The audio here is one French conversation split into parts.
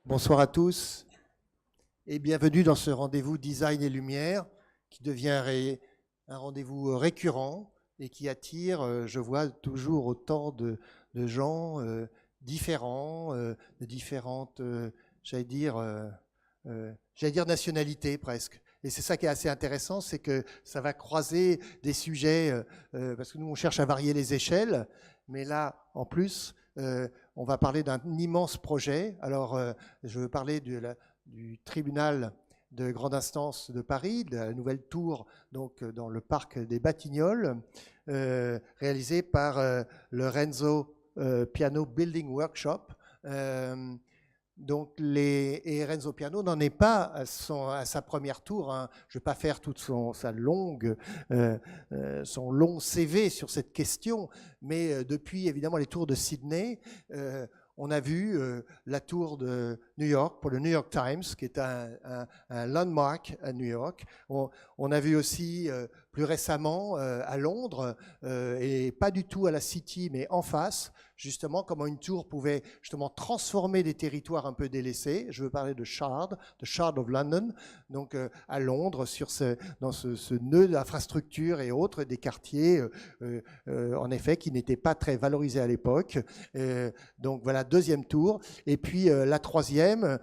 Bonsoir à tous et bienvenue dans ce rendez-vous Design et Lumière qui devient un rendez-vous récurrent et qui attire, je vois toujours autant de gens différents, de différentes, j'allais dire nationalités presque. Et c'est ça qui est assez intéressant, c'est que ça va croiser des sujets, parce que nous on cherche à varier les échelles, mais là en plus, on va parler d'un immense projet. Alors, je veux parler du tribunal de grande instance de Paris, de la nouvelle tour donc, dans le parc des Batignolles, réalisée par le Renzo Piano Building Workshop. Donc et Renzo Piano n'en est pas à sa première tour. Hein. Je ne vais pas faire toute son long CV sur cette question, mais depuis évidemment les tours de Sydney, on a vu la tour de New York pour le New York Times, qui est un landmark à New York. On a vu aussi plus récemment à Londres, et pas du tout à la City, mais en face, justement, comment une tour pouvait justement transformer des territoires un peu délaissés. Je veux parler de Shard of London, donc à Londres, dans ce nœud d'infrastructures et autres, des quartiers, en effet, qui n'étaient pas très valorisés à l'époque. Donc voilà, deuxième tour. Et puis la troisième,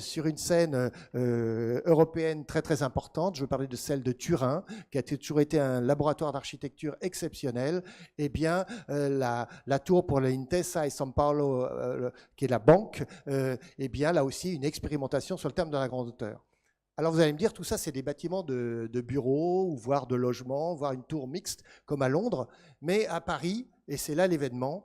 sur une scène européenne très très importante, je veux parler de celle de Turin, qui a toujours été un laboratoire d'architecture exceptionnel. Eh bien, la tour pour l'Intesa et São Paulo, qui est la banque, eh bien là aussi une expérimentation sur le terme de la grande hauteur. Alors vous allez me dire, tout ça c'est des bâtiments de bureaux, ou voire de logements, voire une tour mixte comme à Londres, mais à Paris, et c'est là l'événement,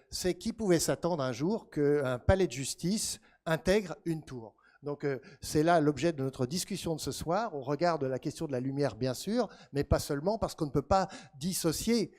c'est qui pouvait s'attendre un jour qu'un palais de justice intègre une tour. Donc c'est là l'objet de notre discussion de ce soir. On regarde la question de la lumière bien sûr, mais pas seulement, parce qu'on ne peut pas dissocier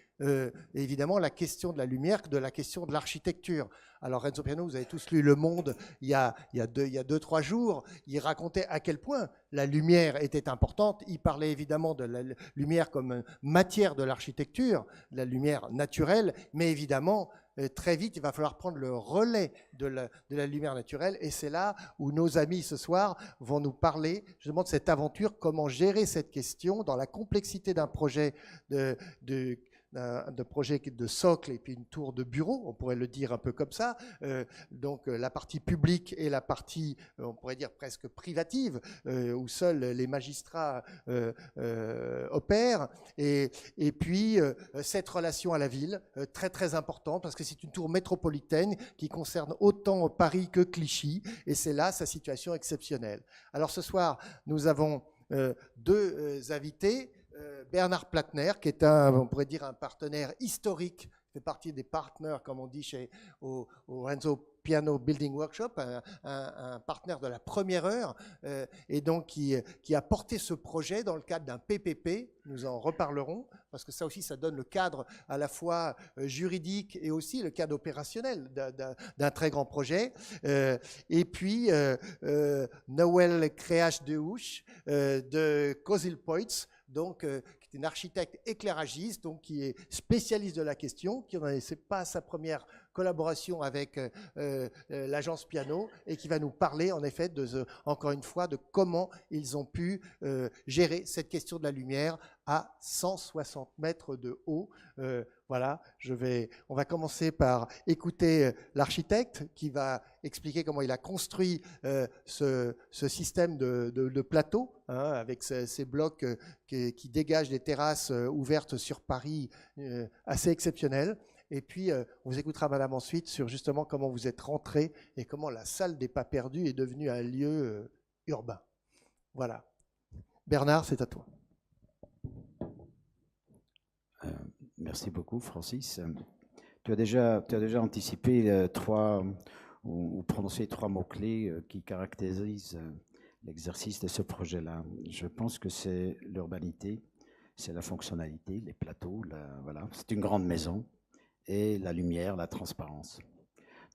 évidemment la question de la lumière de la question de l'architecture. Alors Renzo Piano, vous avez tous lu Le Monde il y a 2-3 jours, il racontait à quel point la lumière était importante. Il parlait évidemment de la lumière comme matière de l'architecture, la lumière naturelle, mais évidemment très vite, il va falloir prendre le relais de la lumière naturelle, et c'est là où nos amis ce soir vont nous parler justement de cette aventure, comment gérer cette question dans la complexité d'un projet de projet de socle et puis une tour de bureau, on pourrait le dire un peu comme ça, donc la partie publique et la partie, on pourrait dire presque privative, où seuls les magistrats opèrent, et puis cette relation à la ville, très très importante, parce que c'est une tour métropolitaine qui concerne autant Paris que Clichy, et c'est là sa situation exceptionnelle. Alors ce soir, nous avons deux invités, Bernard Platner, qui est on pourrait dire un partenaire historique, fait partie des partners, comme on dit au Renzo Piano Building Workshop, un partenaire de la première heure, et donc qui a porté ce projet dans le cadre d'un PPP. Nous en reparlerons, parce que ça aussi, ça donne le cadre à la fois juridique et aussi le cadre opérationnel d'un très grand projet. Et puis, Noël Créache de Houche, de Cosil Poits, donc, qui est une architecte éclairagiste, donc qui est spécialiste de la question, qui n'en est pas sa première collaboration avec l'agence Piano, et qui va nous parler en effet encore une fois de comment ils ont pu gérer cette question de la lumière à 160 mètres de haut. Voilà, on va commencer par écouter l'architecte qui va expliquer comment il a construit ce système de plateau, hein, avec ces blocs qui dégagent des terrasses ouvertes sur Paris assez exceptionnelles. Et puis, on vous écoutera, madame, ensuite sur justement comment vous êtes rentré et comment la salle des pas perdus est devenue un lieu urbain. Voilà. Bernard, c'est à toi. Merci beaucoup, Francis. Tu as déjà anticipé ou prononcé trois mots-clés qui caractérisent l'exercice de ce projet-là. Je pense que c'est l'urbanité, c'est la fonctionnalité, les plateaux, voilà. C'est une grande maison, et la lumière, la transparence.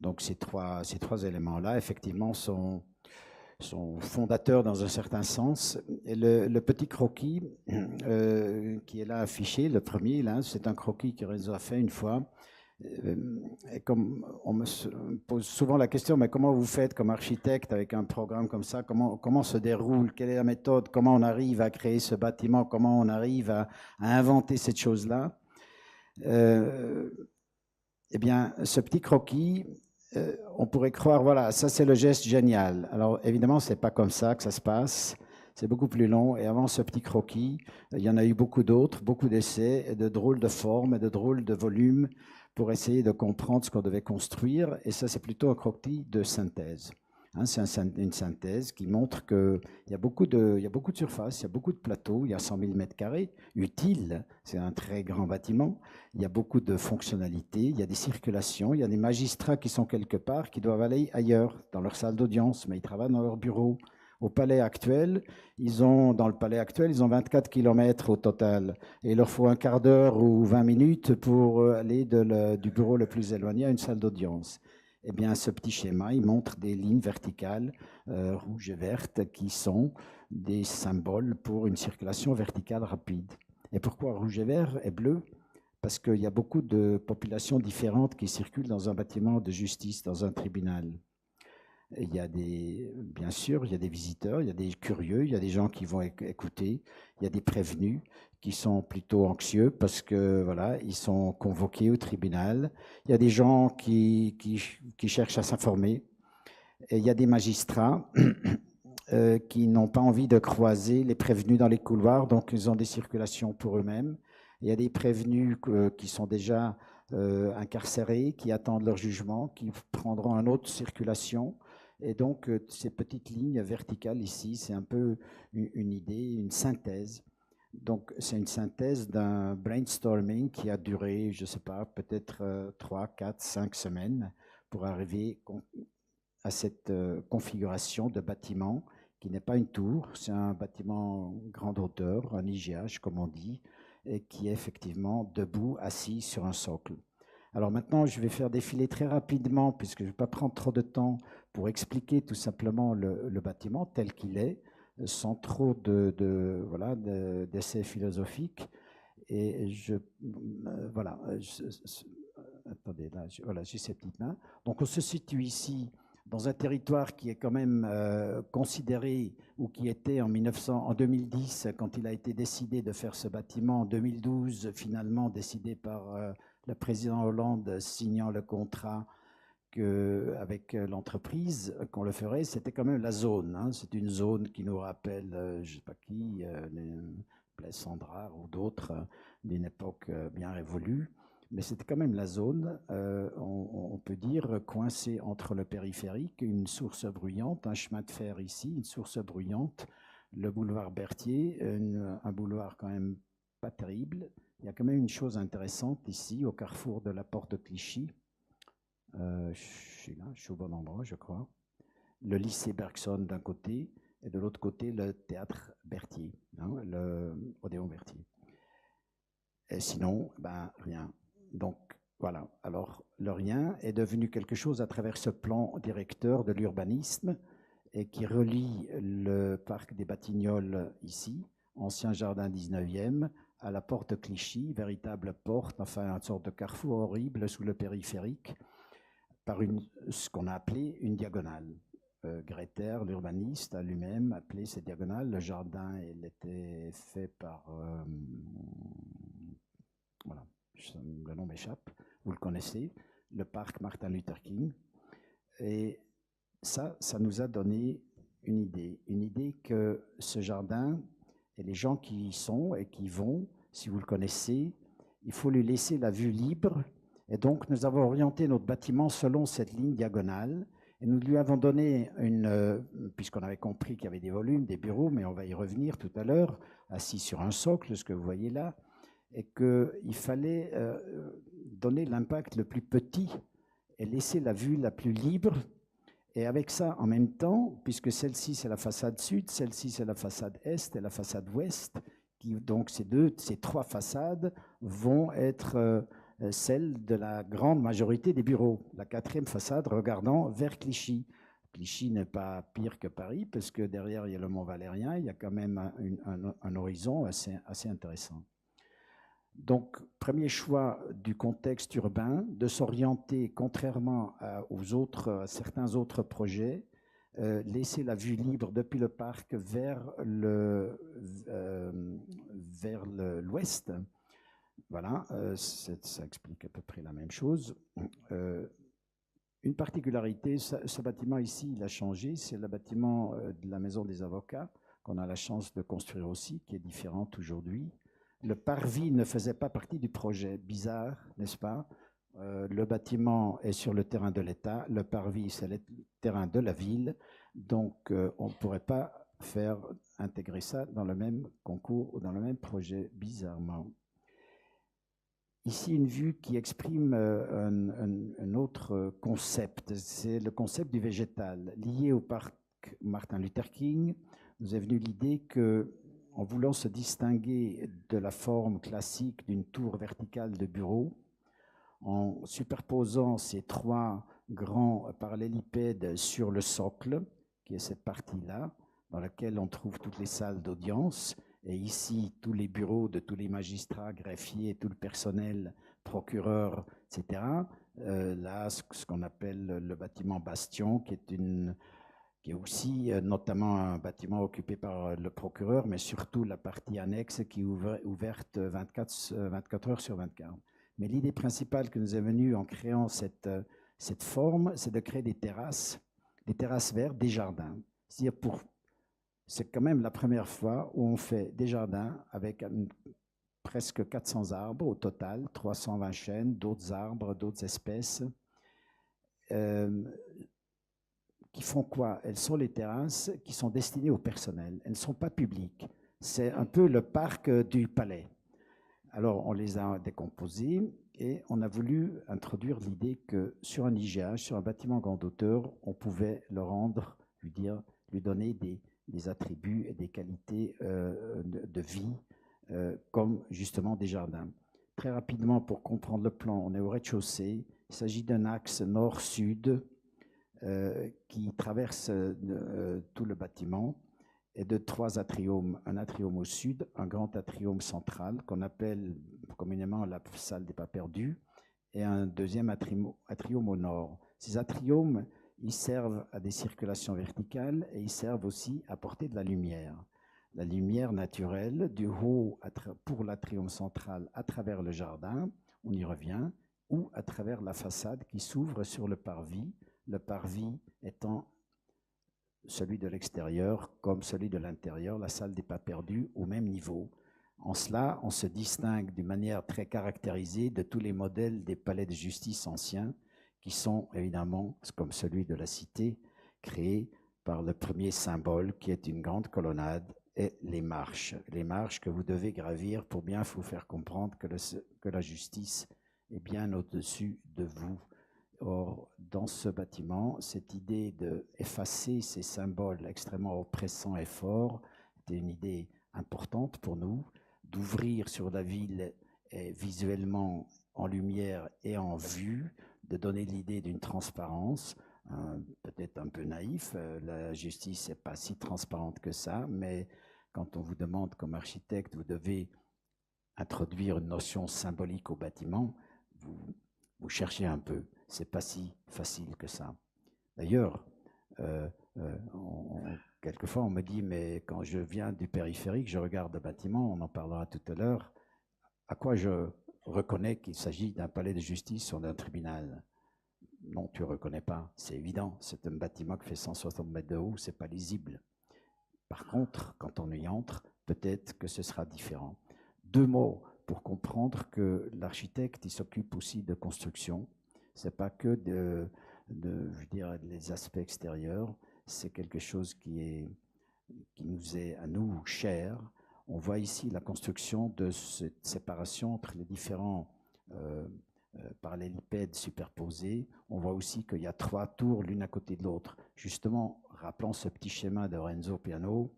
Donc ces trois éléments-là, effectivement, sont fondateurs dans un certain sens. Et le petit croquis qui est là affiché, le premier, là, c'est un croquis que Renzo a fait une fois, Et comme on me pose souvent la question, mais comment vous faites comme architecte avec un programme comme ça? Comment se déroule? Quelle est la méthode? Comment on arrive à créer ce bâtiment? Comment on arrive à inventer cette chose-là? Eh bien, ce petit croquis, on pourrait croire, voilà, ça c'est le geste génial. Alors évidemment, c'est pas comme ça que ça se passe. C'est beaucoup plus long. Et avant ce petit croquis, il y en a eu beaucoup d'autres, beaucoup d'essais, et de drôles de formes, et de drôles de volumes pour essayer de comprendre ce qu'on devait construire. Et ça, c'est plutôt un croquis de synthèse. Hein, c'est une synthèse qui montre qu'il y a beaucoup de surface, il y a beaucoup de plateaux, il y a 100 000 mètres carrés utiles. C'est un très grand bâtiment. Il y a beaucoup de fonctionnalités, il y a des circulations, il y a des magistrats qui sont quelque part, qui doivent aller ailleurs, dans leur salle d'audience, mais ils travaillent dans leur bureau. Au palais actuel, dans le palais actuel, ils ont 24 km au total. Et il leur faut un quart d'heure ou 20 minutes pour aller du bureau le plus éloigné à une salle d'audience. Eh bien, ce petit schéma, il montre des lignes verticales rouges et vertes qui sont des symboles pour une circulation verticale rapide. Et pourquoi rouge et vert et bleu? Parce qu'il y a beaucoup de populations différentes qui circulent dans un bâtiment de justice, dans un tribunal. Il y a bien sûr, il y a des visiteurs, il y a des curieux, il y a des gens qui vont écouter, il y a des prévenus qui sont plutôt anxieux parce que voilà, ils sont convoqués au tribunal. Il y a des gens qui cherchent à s'informer. Et il y a des magistrats qui n'ont pas envie de croiser les prévenus dans les couloirs, donc ils ont des circulations pour eux-mêmes. Il y a des prévenus qui sont déjà incarcérés, qui attendent leur jugement, qui prendront une autre circulation. Et donc, ces petites lignes verticales ici, c'est un peu une idée, une synthèse. Donc, c'est une synthèse d'un brainstorming qui a duré, je ne sais pas, peut-être 3, 4, 5 semaines pour arriver à cette configuration de bâtiment qui n'est pas une tour, c'est un bâtiment grande hauteur, un IGH comme on dit, et qui est effectivement debout, assis sur un socle. Alors maintenant, je vais faire défiler très rapidement, puisque je ne vais pas prendre trop de temps, pour expliquer tout simplement le bâtiment tel qu'il est, sans trop d'essais philosophiques. Et voilà, attendez, là, voilà, j'ai ces petites mains. Donc on se situe ici dans un territoire qui est quand même considéré, ou qui était en 2010, quand il a été décidé de faire ce bâtiment, en 2012, finalement décidé par le président Hollande signant le contrat avec l'entreprise qu'on le ferait, c'était quand même la zone. Hein. C'est une zone qui nous rappelle, je ne sais pas qui, Blaise Cendrars ou d'autres, d'une époque bien révolue. Mais c'était quand même la zone, on peut dire, coincée entre le périphérique, une source bruyante, un chemin de fer ici, une source bruyante, le boulevard Berthier, un boulevard quand même pas terrible. Il y a quand même une chose intéressante ici, au carrefour de la porte de Clichy. Je suis là, je suis au bon endroit, je crois. Le lycée Bergson d'un côté, et de l'autre côté, le théâtre Berthier, hein, le Odéon Berthier. Et sinon, ben, rien. Donc, voilà. Alors, le rien est devenu quelque chose à travers ce plan directeur de l'urbanisme et qui relie le parc des Batignolles ici, ancien jardin 19e, à la porte Clichy, véritable porte, enfin une sorte de carrefour horrible sous le périphérique, par ce qu'on a appelé une diagonale. Gretaire, l'urbaniste, a lui-même appelé cette diagonale. Le jardin, il était fait par... voilà, le nom m'échappe, vous le connaissez, le parc Martin Luther King. Et ça nous a donné une idée que ce jardin, et les gens qui y sont et qui y vont, si vous le connaissez, il faut lui laisser la vue libre. Et donc, nous avons orienté notre bâtiment selon cette ligne diagonale. Et nous lui avons donné puisqu'on avait compris qu'il y avait des volumes, des bureaux, mais on va y revenir tout à l'heure, assis sur un socle, ce que vous voyez là, et qu'il fallait donner l'impact le plus petit et laisser la vue la plus libre. Et avec ça, en même temps, puisque celle-ci, c'est la façade sud, celle-ci, c'est la façade est et la façade ouest, donc ces trois façades vont être celles de la grande majorité des bureaux. La quatrième façade regardant vers Clichy. Clichy n'est pas pire que Paris, parce que derrière, il y a le Mont Valérien, il y a quand même un horizon assez intéressant. Donc, premier choix du contexte urbain, de s'orienter, contrairement à certains autres projets, laisser la vue libre depuis le parc vers l'ouest. Voilà, ça explique à peu près la même chose. Une particularité, ce bâtiment ici, il a changé, c'est le bâtiment de la Maison des Avocats, qu'on a la chance de construire aussi, qui est différente aujourd'hui. Le parvis ne faisait pas partie du projet. Bizarre, n'est-ce pas? Le bâtiment est sur le terrain de l'État, le parvis, c'est le terrain de la ville, donc on ne pourrait pas intégrer ça dans le même concours ou dans le même projet, bizarrement. Ici, une vue qui exprime un autre concept, c'est le concept du végétal. Lié au parc Martin Luther King, nous est venue l'idée que, en voulant se distinguer de la forme classique d'une tour verticale de bureau, en superposant ces trois grands parallélipèdes sur le socle, qui est cette partie-là, dans laquelle on trouve toutes les salles d'audience, et ici tous les bureaux de tous les magistrats, greffiers, tout le personnel, procureurs, etc. Là, ce qu'on appelle le bâtiment Bastion, qui est aussi notamment un bâtiment occupé par le procureur, mais surtout la partie annexe qui est ouverte 24 heures sur 24. Mais l'idée principale que nous est venue en créant cette forme, c'est de créer des terrasses vertes, des jardins. C'est quand même la première fois où on fait des jardins avec presque 400 arbres au total, 320 chênes, d'autres arbres, d'autres espèces. Qui font quoi? Elles sont les terrasses qui sont destinées au personnel. Elles ne sont pas publiques. C'est un peu le parc du palais. Alors, on les a décomposées et on a voulu introduire l'idée que sur un IGH, sur un bâtiment grande hauteur, on pouvait le rendre, lui donner des attributs et des qualités de vie, comme justement des jardins. Très rapidement, pour comprendre le plan, on est au rez-de-chaussée. Il s'agit d'un axe nord-sud qui traverse tout le bâtiment et de trois atriums. Un atrium au sud, un grand atrium central qu'on appelle communément la salle des pas perdus, et un deuxième atrium au nord. Ces atriums, ils servent à des circulations verticales et ils servent aussi à apporter de la lumière. La lumière naturelle du haut pour l'atrium central à travers le jardin, on y revient, ou à travers la façade qui s'ouvre sur le parvis étant celui de l'extérieur comme celui de l'intérieur, la salle des pas perdus au même niveau. En cela, on se distingue d'une manière très caractérisée de tous les modèles des palais de justice anciens qui sont évidemment, comme celui de la Cité, créés par le premier symbole qui est une grande colonnade et les marches que vous devez gravir pour bien vous faire comprendre que la justice est bien au-dessus de vous. Or, dans ce bâtiment, cette idée d'effacer ces symboles extrêmement oppressants et forts était une idée importante pour nous, d'ouvrir sur la ville visuellement en lumière et en vue, de donner l'idée d'une transparence, peut-être un peu naïf. La justice n'est pas si transparente que ça, mais quand on vous demande comme architecte, vous devez introduire une notion symbolique au bâtiment, vous cherchez un peu. C'est pas si facile que ça. D'ailleurs, quelquefois on me dit, mais quand je viens du périphérique, je regarde le bâtiment, on en parlera tout à l'heure, à quoi je reconnais qu'il s'agit d'un palais de justice ou d'un tribunal? Non, tu ne reconnais pas, c'est évident. C'est un bâtiment qui fait 160 mètres de haut, c'est pas lisible. Par contre, quand on y entre, peut-être que ce sera différent. Deux mots pour comprendre que l'architecte, il s'occupe aussi de construction. C'est pas que les aspects extérieurs, c'est quelque chose qui nous est à nous cher. On voit ici la construction de cette séparation entre les différents parallélipèdes superposés. On voit aussi qu'il y a trois tours l'une à côté de l'autre. Justement, rappelons ce petit schéma de Renzo Piano,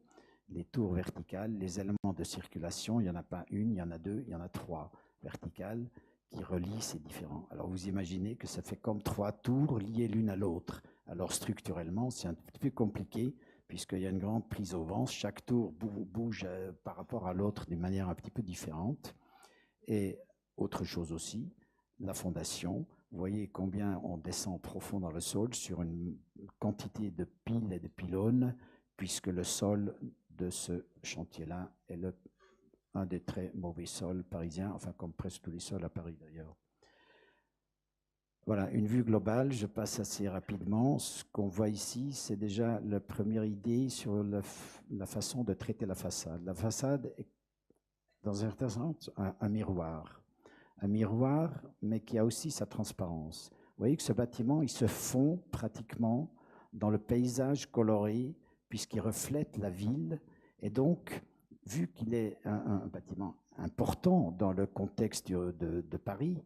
les tours verticales, les éléments de circulation, il n'y en a pas une, il y en a deux, il y en a trois verticales qui relient ces différents. Alors vous imaginez que ça fait comme trois tours liées l'une à l'autre. Alors structurellement, c'est un petit peu compliqué puisqu'il y a une grande prise au vent. Chaque tour bouge par rapport à l'autre d'une manière un petit peu différente. Et autre chose aussi, la fondation. Vous voyez combien on descend profond dans le sol sur une quantité de piles et de pylônes, puisque le sol de ce chantier-là est un des très mauvais sols parisiens, enfin comme presque tous les sols à Paris d'ailleurs. Voilà, une vue globale, je passe assez rapidement. Ce qu'on voit ici, c'est déjà la première idée sur la façon de traiter la façade. La façade est, dans un certain sens, un miroir. Un miroir, mais qui a aussi sa transparence. Vous voyez que ce bâtiment, il se fond pratiquement dans le paysage coloré, puisqu'il reflète la ville. Et donc, vu qu'il est un bâtiment important dans le contexte de Paris,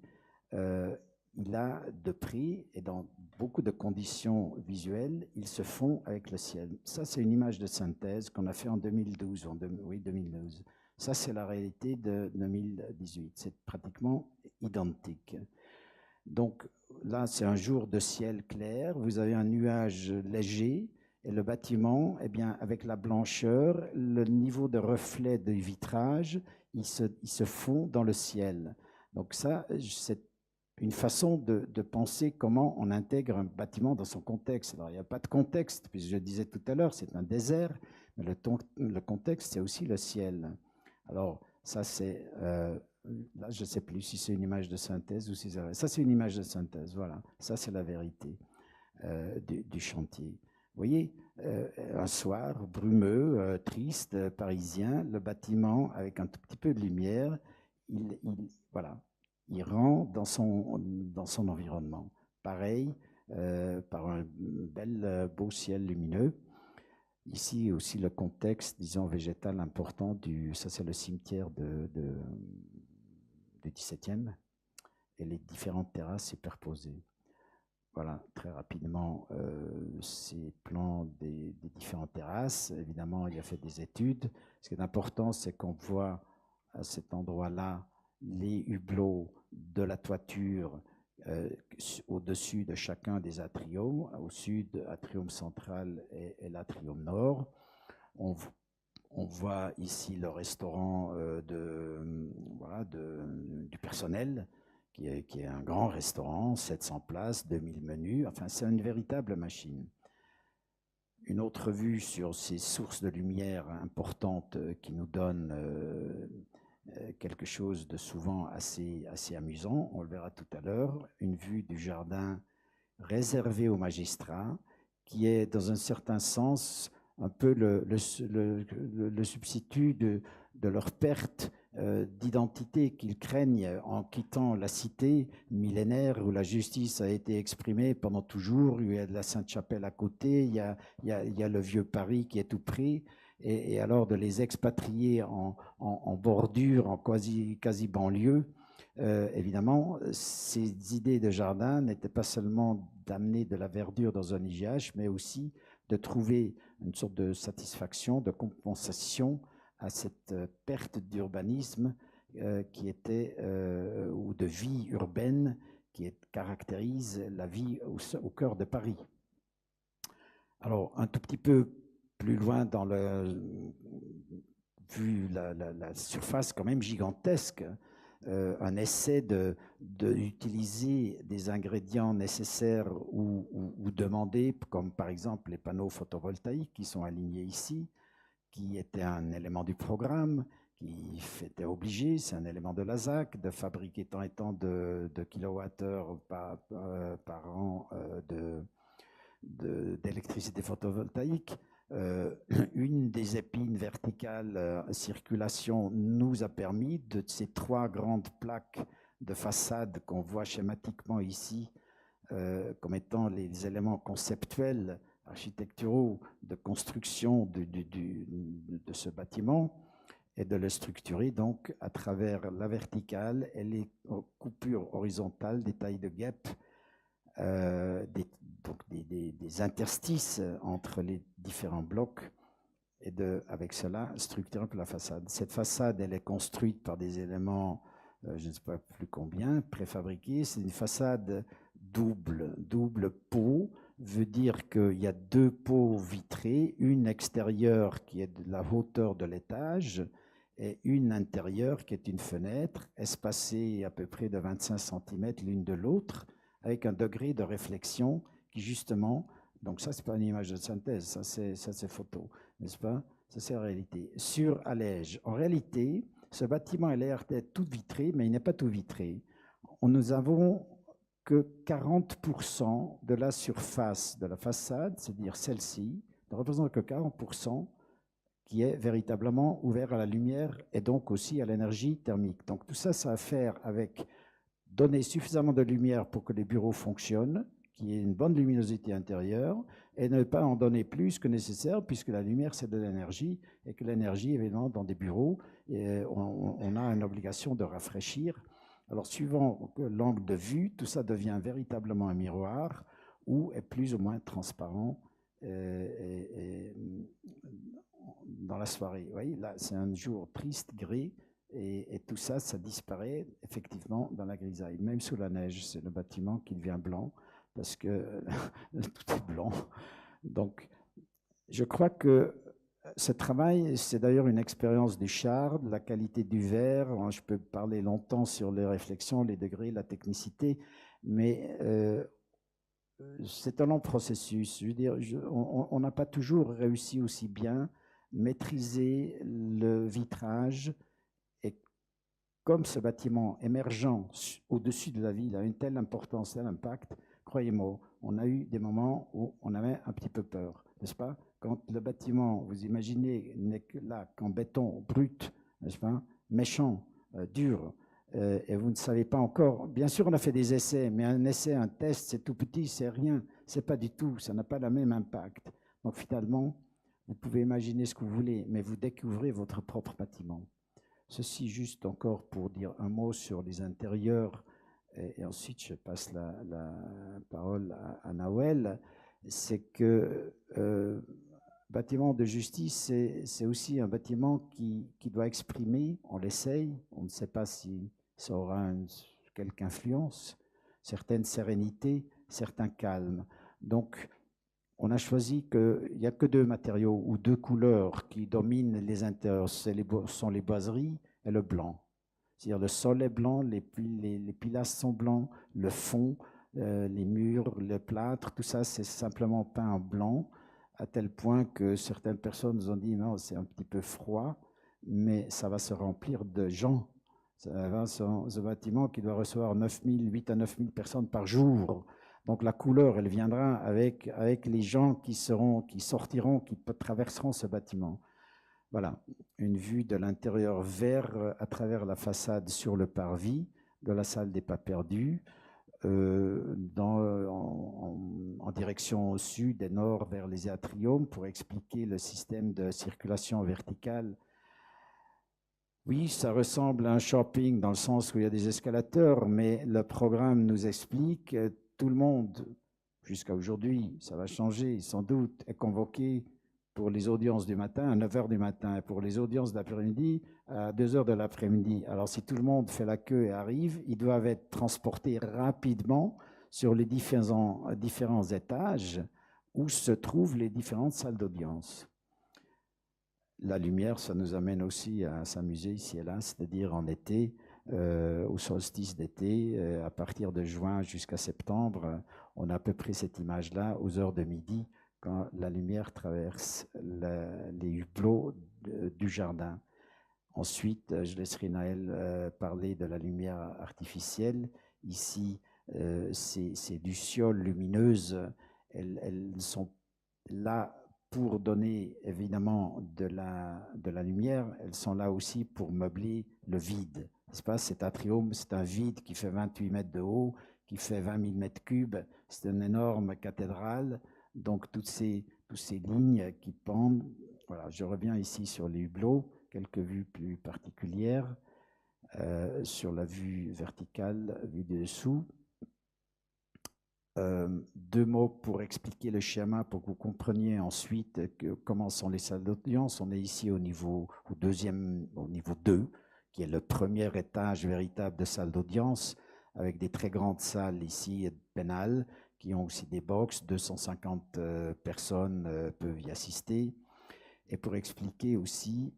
il a de prix et dans beaucoup de conditions visuelles, il se fond avec le ciel. Ça, c'est une image de synthèse qu'on a fait en 2012. Oui, 2012. Ça, c'est la réalité de 2018. C'est pratiquement identique. Donc là, c'est un jour de ciel clair. Vous avez un nuage léger et le bâtiment, eh bien, avec la blancheur, le niveau de reflet du vitrage, il se fond dans le ciel. Donc ça, c'est une façon de penser comment on intègre un bâtiment dans son contexte. Alors, il n'y a pas de contexte, puisque je disais tout à l'heure, c'est un désert, mais le contexte, c'est aussi le ciel. Alors, ça, c'est... là, je ne sais plus si c'est une image de synthèse ou si c'est... Ça, c'est une image de synthèse, voilà. Ça, c'est la vérité du chantier. Vous voyez, un soir brumeux, triste, parisien, le bâtiment, avec un tout petit peu de lumière, voilà, il rend dans son environnement. Pareil, par un beau ciel lumineux. Ici aussi le contexte, disons, végétal important, ça c'est le cimetière du 17e, et les différentes terrasses superposées. Voilà, très rapidement, ces plans des différentes terrasses. Évidemment, il a fait des études. Ce qui est important, c'est qu'on voit à cet endroit-là les hublots de la toiture au-dessus de chacun des atriums. Au sud, atrium central et l'atrium nord. On voit ici le restaurant du personnel, qui est un grand restaurant, 700 places, 2000 menus. Enfin, c'est une véritable machine. Une autre vue sur ces sources de lumière importantes qui nous donnent quelque chose de souvent assez amusant, on le verra tout à l'heure, une vue du jardin réservé aux magistrats, qui est dans un certain sens un peu le substitut de leur perte d'identité qu'ils craignent en quittant la cité millénaire où la justice a été exprimée pendant toujours. Il y a de la Sainte-Chapelle à côté, il y a le vieux Paris qui est tout près. Et alors de les expatrier en bordure, en quasi banlieue, évidemment, ces idées de jardin n'étaient pas seulement d'amener de la verdure dans un IGH, mais aussi de trouver une sorte de satisfaction, de compensation à cette perte d'urbanisme qui était, ou de vie urbaine qui caractérise la vie au cœur de Paris. Alors, un tout petit peu plus loin dans vu la surface quand même gigantesque, un essai d'utiliser des ingrédients nécessaires ou demandés, comme par exemple les panneaux photovoltaïques qui sont alignés ici, qui étaient un élément du programme, qui était obligé, c'est un élément de la ZAC, de fabriquer tant et tant de kilowattheures par an d'électricité photovoltaïque. Une des épines verticales circulation nous a permis, de ces 3 grandes plaques de façade qu'on voit schématiquement ici comme étant les éléments conceptuels, architecturaux de construction de ce bâtiment, et de le structurer donc à travers la verticale et les coupures horizontales, des tailles de guêpe, des interstices entre les différents blocs, et avec cela structurer un peu la façade. Cette façade, elle est construite par des éléments, je ne sais pas plus combien, préfabriqués. C'est une façade double pot, veut dire qu'il y a 2 pots vitrés, une extérieure qui est de la hauteur de l'étage et une intérieure qui est une fenêtre, espacée à peu près de 25 cm l'une de l'autre, avec un degré de réflexion qui justement, donc ça c'est pas une image de synthèse, ça c'est photo, n'est-ce pas? Ça c'est la réalité. Sur Allège, en réalité, ce bâtiment a l'air d'être tout vitré, mais il n'est pas tout vitré. Nous avons que 40% de la surface de la façade, c'est-à-dire celle-ci, ne représente que 40% qui est véritablement ouvert à la lumière et donc aussi à l'énergie thermique. Donc tout ça, ça a à faire avec donner suffisamment de lumière pour que les bureaux fonctionnent, qu'il y ait une bonne luminosité intérieure, et ne pas en donner plus que nécessaire, puisque la lumière, c'est de l'énergie, et que l'énergie, évidemment, dans des bureaux, on a une obligation de rafraîchir. Alors, suivant l'angle de vue, tout ça devient véritablement un miroir, ou est plus ou moins transparent dans la soirée. Vous voyez, là, c'est un jour triste, gris, et tout ça, ça disparaît effectivement dans la grisaille. Même sous la neige, c'est le bâtiment qui devient blanc, parce que tout est blanc. Donc, je crois que ce travail, c'est d'ailleurs une expérience du char, de la qualité du verre. Je peux parler longtemps sur les réflexions, les degrés, la technicité, mais c'est un long processus. Je veux dire, on n'a pas toujours réussi aussi bien maîtriser le vitrage. Et comme ce bâtiment émergent au-dessus de la ville a une telle importance, tel impact, croyez-moi, on a eu des moments où on avait un petit peu peur, n'est-ce pas? Quand le bâtiment, vous imaginez, n'est que là qu'en béton brut, n'est-ce pas? Méchant, dur, et vous ne savez pas encore. Bien sûr, on a fait des essais, mais un essai, un test, c'est tout petit, c'est rien, c'est pas du tout, ça n'a pas le même impact. Donc finalement, vous pouvez imaginer ce que vous voulez, mais vous découvrez votre propre bâtiment. Ceci juste encore pour dire un mot sur les intérieurs, et ensuite je passe la parole à Nawel. C'est que bâtiment de justice, c'est aussi un bâtiment qui doit exprimer, on l'essaye, on ne sait pas si ça aura quelque influence, certaine sérénité, certain calme. Donc, on a choisi qu'il n'y a que deux matériaux ou deux couleurs qui dominent les intérieurs, sont les boiseries et le blanc. C'est-à-dire le sol est blanc, les pilastres sont blancs, le fond, les murs, le plâtre, tout ça c'est simplement peint en blanc, à tel point que certaines personnes nous ont dit non, c'est un petit peu froid, mais ça va se remplir de gens. Ce bâtiment qui doit recevoir 8 à 9 000 personnes par jour. Donc la couleur, elle viendra avec les gens qui sortiront, qui traverseront ce bâtiment. Voilà, une vue de l'intérieur vert à travers la façade sur le parvis de la salle des pas perdus, en direction au sud et nord vers les atriums pour expliquer le système de circulation verticale. Oui, ça ressemble à un shopping dans le sens où il y a des escalators, mais le programme nous explique tout le monde, jusqu'à aujourd'hui, ça va changer sans doute, est convoqué pour les audiences du matin à 9 h du matin et pour les audiences d'après-midi à 2 h de l'après-midi. Alors si tout le monde fait la queue et arrive, ils doivent être transportés rapidement sur les différents étages où se trouvent les différentes salles d'audience. La lumière, ça nous amène aussi à s'amuser ici et là, c'est-à-dire en été, au solstice d'été, à partir de juin jusqu'à septembre, on a à peu près cette image-là aux heures de midi, quand la lumière traverse les hublots du jardin. Ensuite, je laisserai Naël parler de la lumière artificielle. Ici, c'est lucioles lumineuses. Elles sont là pour donner évidemment de la lumière. Elles sont là aussi pour meubler le vide. Cet atrium, c'est un vide qui fait 28 mètres de haut, qui fait 20 000 mètres cubes. C'est une énorme cathédrale. Donc, toutes ces lignes qui pendent. Voilà, je reviens ici sur les hublots, quelques vues plus particulières. Sur la vue verticale, vue de dessous. Deux mots pour expliquer le schéma, pour que vous compreniez ensuite comment sont les salles d'audience. On est ici au niveau 2, qui est le premier étage véritable de salle d'audience, avec des très grandes salles ici pénales, qui ont aussi des box, 250 personnes peuvent y assister. et pour expliquer aussi,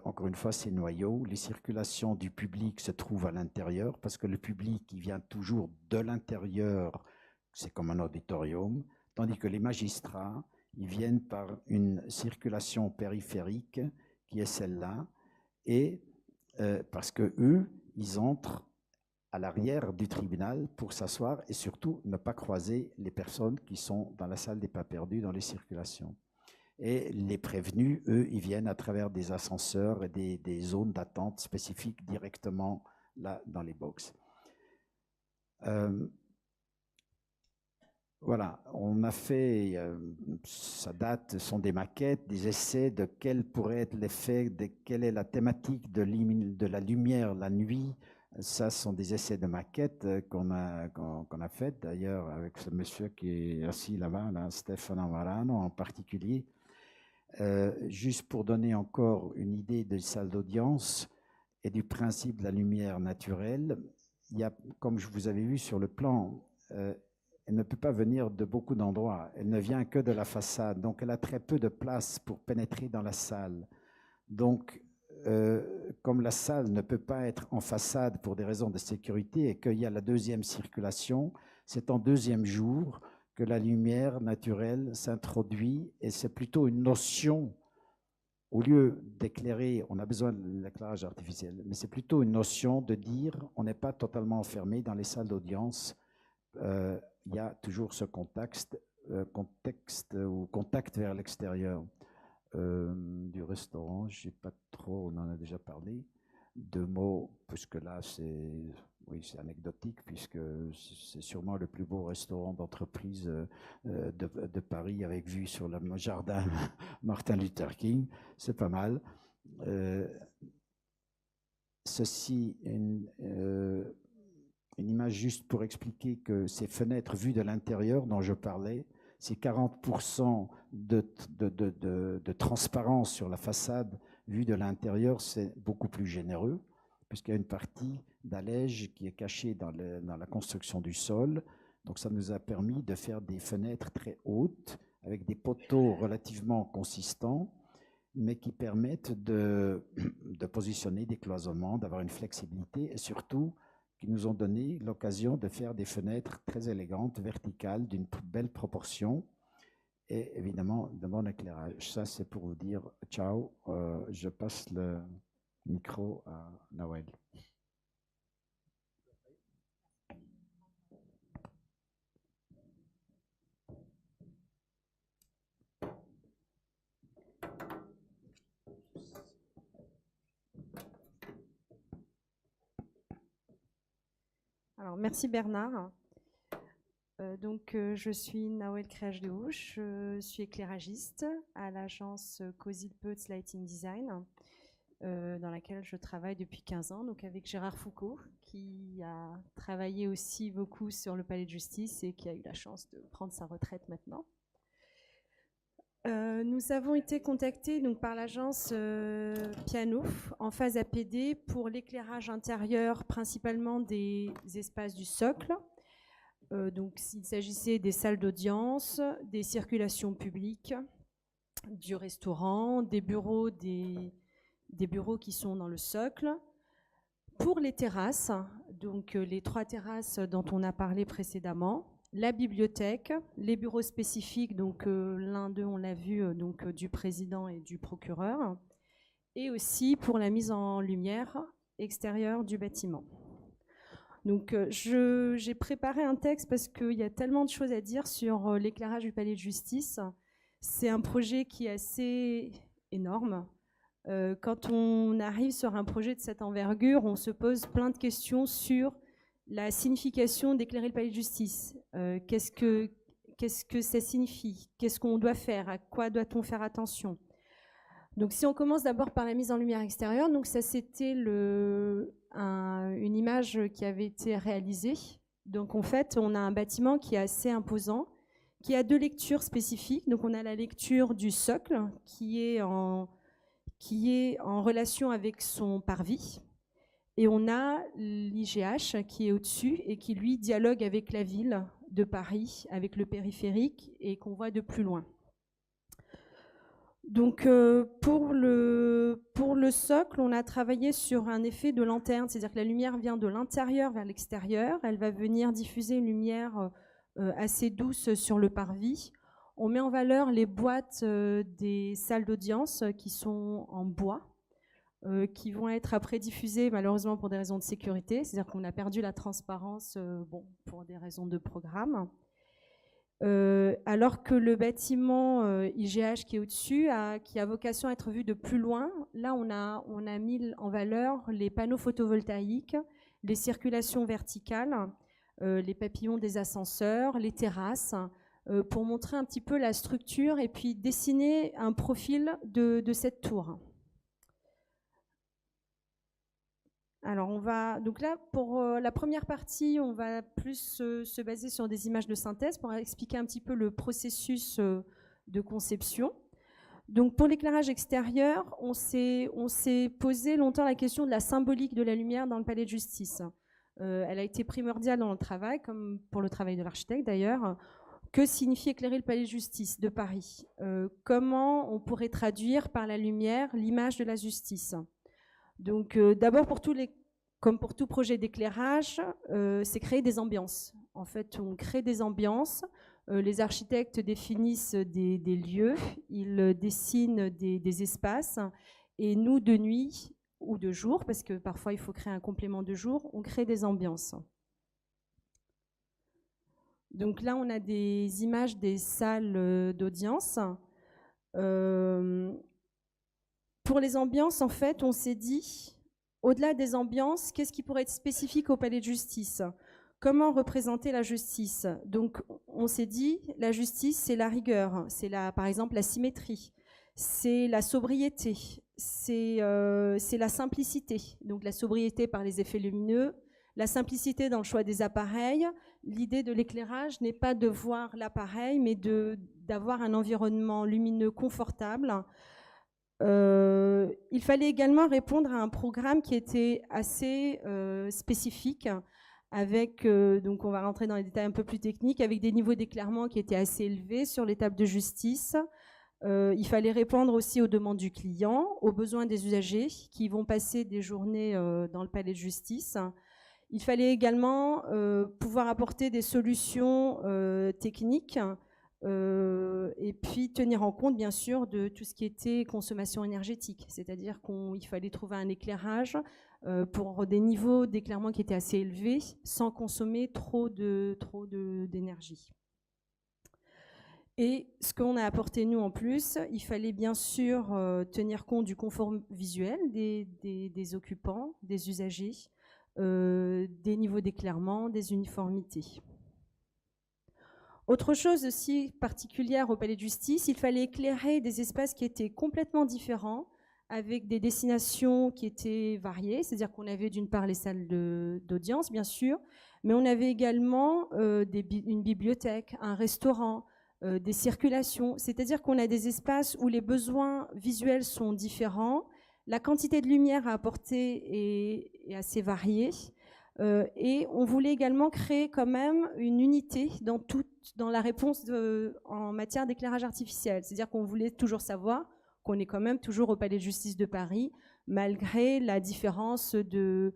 encore une fois, ces noyaux. Les circulations du public se trouvent à l'intérieur, parce que le public, il vient toujours de l'intérieur, c'est comme un auditorium, tandis que les magistrats, ils viennent par une circulation périphérique, qui est celle-là, et parce que eux, ils entrent à l'arrière du tribunal pour s'asseoir et surtout ne pas croiser les personnes qui sont dans la salle des pas perdus, dans les circulations. Et les prévenus, eux, ils viennent à travers des ascenseurs et des zones d'attente spécifiques directement là dans les box. Voilà, on a fait, ça date, ce sont des maquettes, des essais de quel pourrait être l'effet, de quelle est la thématique de la lumière la nuit. Ça, ce sont des essais de maquettes qu'on a fait d'ailleurs avec ce monsieur qui est assis là-bas, là, Stefano Marano en particulier. Juste pour donner encore une idée des salles d'audience et du principe de la lumière naturelle, il y a, comme je vous avais vu sur le plan, elle ne peut pas venir de beaucoup d'endroits, elle ne vient que de la façade, donc elle a très peu de place pour pénétrer dans la salle. Donc, comme la salle ne peut pas être en façade pour des raisons de sécurité et qu'il y a la deuxième circulation, c'est en deuxième jour que la lumière naturelle s'introduit et c'est plutôt une notion, au lieu d'éclairer, on a besoin de l'éclairage artificiel, mais c'est plutôt une notion de dire on n'est pas totalement enfermé dans les salles d'audience, il y a toujours ce contact vers l'extérieur. Du restaurant, je ne sais pas trop, on en a déjà parlé. 2 mots, puisque là c'est anecdotique, puisque c'est sûrement le plus beau restaurant d'entreprise de Paris avec vue sur le jardin Martin Luther King, c'est pas mal. Ceci, une image juste pour expliquer que ces fenêtres vues de l'intérieur dont je parlais, c'est 40% de transparence sur la façade vue de l'intérieur, c'est beaucoup plus généreux, puisqu'il y a une partie d'allège qui est cachée dans la construction du sol. Donc ça nous a permis de faire des fenêtres très hautes, avec des poteaux relativement consistants, mais qui permettent de positionner des cloisonnements, d'avoir une flexibilité, et surtout qui nous ont donné l'occasion de faire des fenêtres très élégantes, verticales, d'une belle proportion, et évidemment de bon éclairage. Ça, c'est pour vous dire ciao. Je passe le micro à Nawel. Alors, merci Bernard. Je suis Nawel Kreajdehouch, je suis éclairagiste à l'agence Cozy Peutz Lighting Design, dans laquelle je travaille depuis 15 ans, donc avec Gérard Foucault, qui a travaillé aussi beaucoup sur le palais de justice et qui a eu la chance de prendre sa retraite maintenant. Nous avons été contactés donc, par l'agence Piano en phase APD pour l'éclairage intérieur, principalement des espaces du socle. Donc, s'il s'agissait des salles d'audience, des circulations publiques, du restaurant, des bureaux qui sont dans le socle. Pour les terrasses, donc les 3 terrasses dont on a parlé précédemment, la bibliothèque, les bureaux spécifiques, donc l'un d'eux on l'a vu, donc du président et du procureur, et aussi pour la mise en lumière extérieure du bâtiment. Donc j'ai préparé un texte parce qu'il y a tellement de choses à dire sur l'éclairage du palais de justice. C'est un projet qui est assez énorme. Quand on arrive sur un projet de cette envergure, on se pose plein de questions sur la signification d'éclairer le palais de justice. Qu'est-ce que ça signifie? Qu'est-ce qu'on doit faire? À quoi doit-on faire attention? Donc si on commence d'abord par la mise en lumière extérieure, donc ça c'était une image qui avait été réalisée. Donc en fait, on a un bâtiment qui est assez imposant, qui a 2 lectures spécifiques. Donc on a la lecture du socle qui est en relation avec son parvis. Et on a l'IGH qui est au-dessus et qui, lui, dialogue avec la ville de Paris, avec le périphérique et qu'on voit de plus loin. Donc pour le socle, on a travaillé sur un effet de lanterne, c'est-à-dire que la lumière vient de l'intérieur vers l'extérieur, elle va venir diffuser une lumière assez douce sur le parvis. On met en valeur les boîtes des salles d'audience qui sont en bois, qui vont être après diffusées malheureusement pour des raisons de sécurité, c'est-à-dire qu'on a perdu la transparence pour des raisons de programme. Alors que le bâtiment IGH qui est au-dessus, qui a vocation à être vu de plus loin, là on a mis en valeur les panneaux photovoltaïques, les circulations verticales, les papillons des ascenseurs, les terrasses, pour montrer un petit peu la structure et puis dessiner un profil de cette tour. Alors donc là, pour la première partie, on va plus se baser sur des images de synthèse pour expliquer un petit peu le processus de conception. Donc pour l'éclairage extérieur, on s'est posé longtemps la question de la symbolique de la lumière dans le palais de justice. Elle a été primordiale dans le travail, comme pour le travail de l'architecte d'ailleurs. Que signifie éclairer le palais de justice de Paris? Comment on pourrait traduire par la lumière l'image de la justice? Donc d'abord, comme pour tout projet d'éclairage, c'est créer des ambiances. En fait, on crée des ambiances, les architectes définissent des lieux, ils dessinent des espaces, et nous, de nuit ou de jour, parce que parfois il faut créer un complément de jour, on crée des ambiances. Donc là, on a des images des salles d'audience. Pour les ambiances, en fait, on s'est dit, au-delà des ambiances, qu'est-ce qui pourrait être spécifique au palais de justice? Comment représenter la justice? Donc, on s'est dit, la justice, c'est la rigueur, c'est par exemple la symétrie, c'est la sobriété, c'est la simplicité. Donc, la sobriété par les effets lumineux, la simplicité dans le choix des appareils. L'idée de l'éclairage n'est pas de voir l'appareil, mais d'avoir un environnement lumineux confortable. Il fallait également répondre à un programme qui était assez spécifique, avec, donc on va rentrer dans les détails un peu plus techniques, avec des niveaux d'éclairement qui étaient assez élevés sur les tables de justice. Il fallait répondre aussi aux demandes du client, aux besoins des usagers qui vont passer des journées dans le palais de justice. Il fallait également pouvoir apporter des solutions techniques et puis tenir en compte bien sûr de tout ce qui était consommation énergétique, c'est-à-dire qu'il fallait trouver un éclairage pour des niveaux d'éclairement qui étaient assez élevés sans consommer trop d'énergie. Et ce qu'on a apporté nous en plus, il fallait bien sûr tenir compte du confort visuel des occupants, des usagers, des niveaux d'éclairement, des uniformités. Autre chose aussi particulière au palais de justice, il fallait éclairer des espaces qui étaient complètement différents, avec des destinations qui étaient variées, c'est-à-dire qu'on avait d'une part les salles d'audience, bien sûr, mais on avait également une bibliothèque, un restaurant, des circulations, c'est-à-dire qu'on a des espaces où les besoins visuels sont différents, la quantité de lumière à apporter est assez variée, et on voulait également créer quand même une unité dans la réponse en matière d'éclairage artificiel. C'est-à-dire qu'on voulait toujours savoir qu'on est quand même toujours au Palais de justice de Paris, malgré la différence de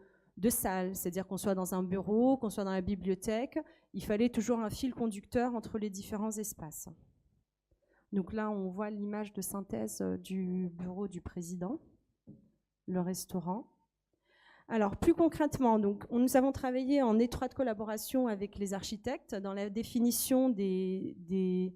salles. C'est-à-dire qu'on soit dans un bureau, qu'on soit dans la bibliothèque, il fallait toujours un fil conducteur entre les différents espaces. Donc là, on voit l'image de synthèse du bureau du président, le restaurant. Alors, plus concrètement, donc, nous avons travaillé en étroite collaboration avec les architectes dans la définition des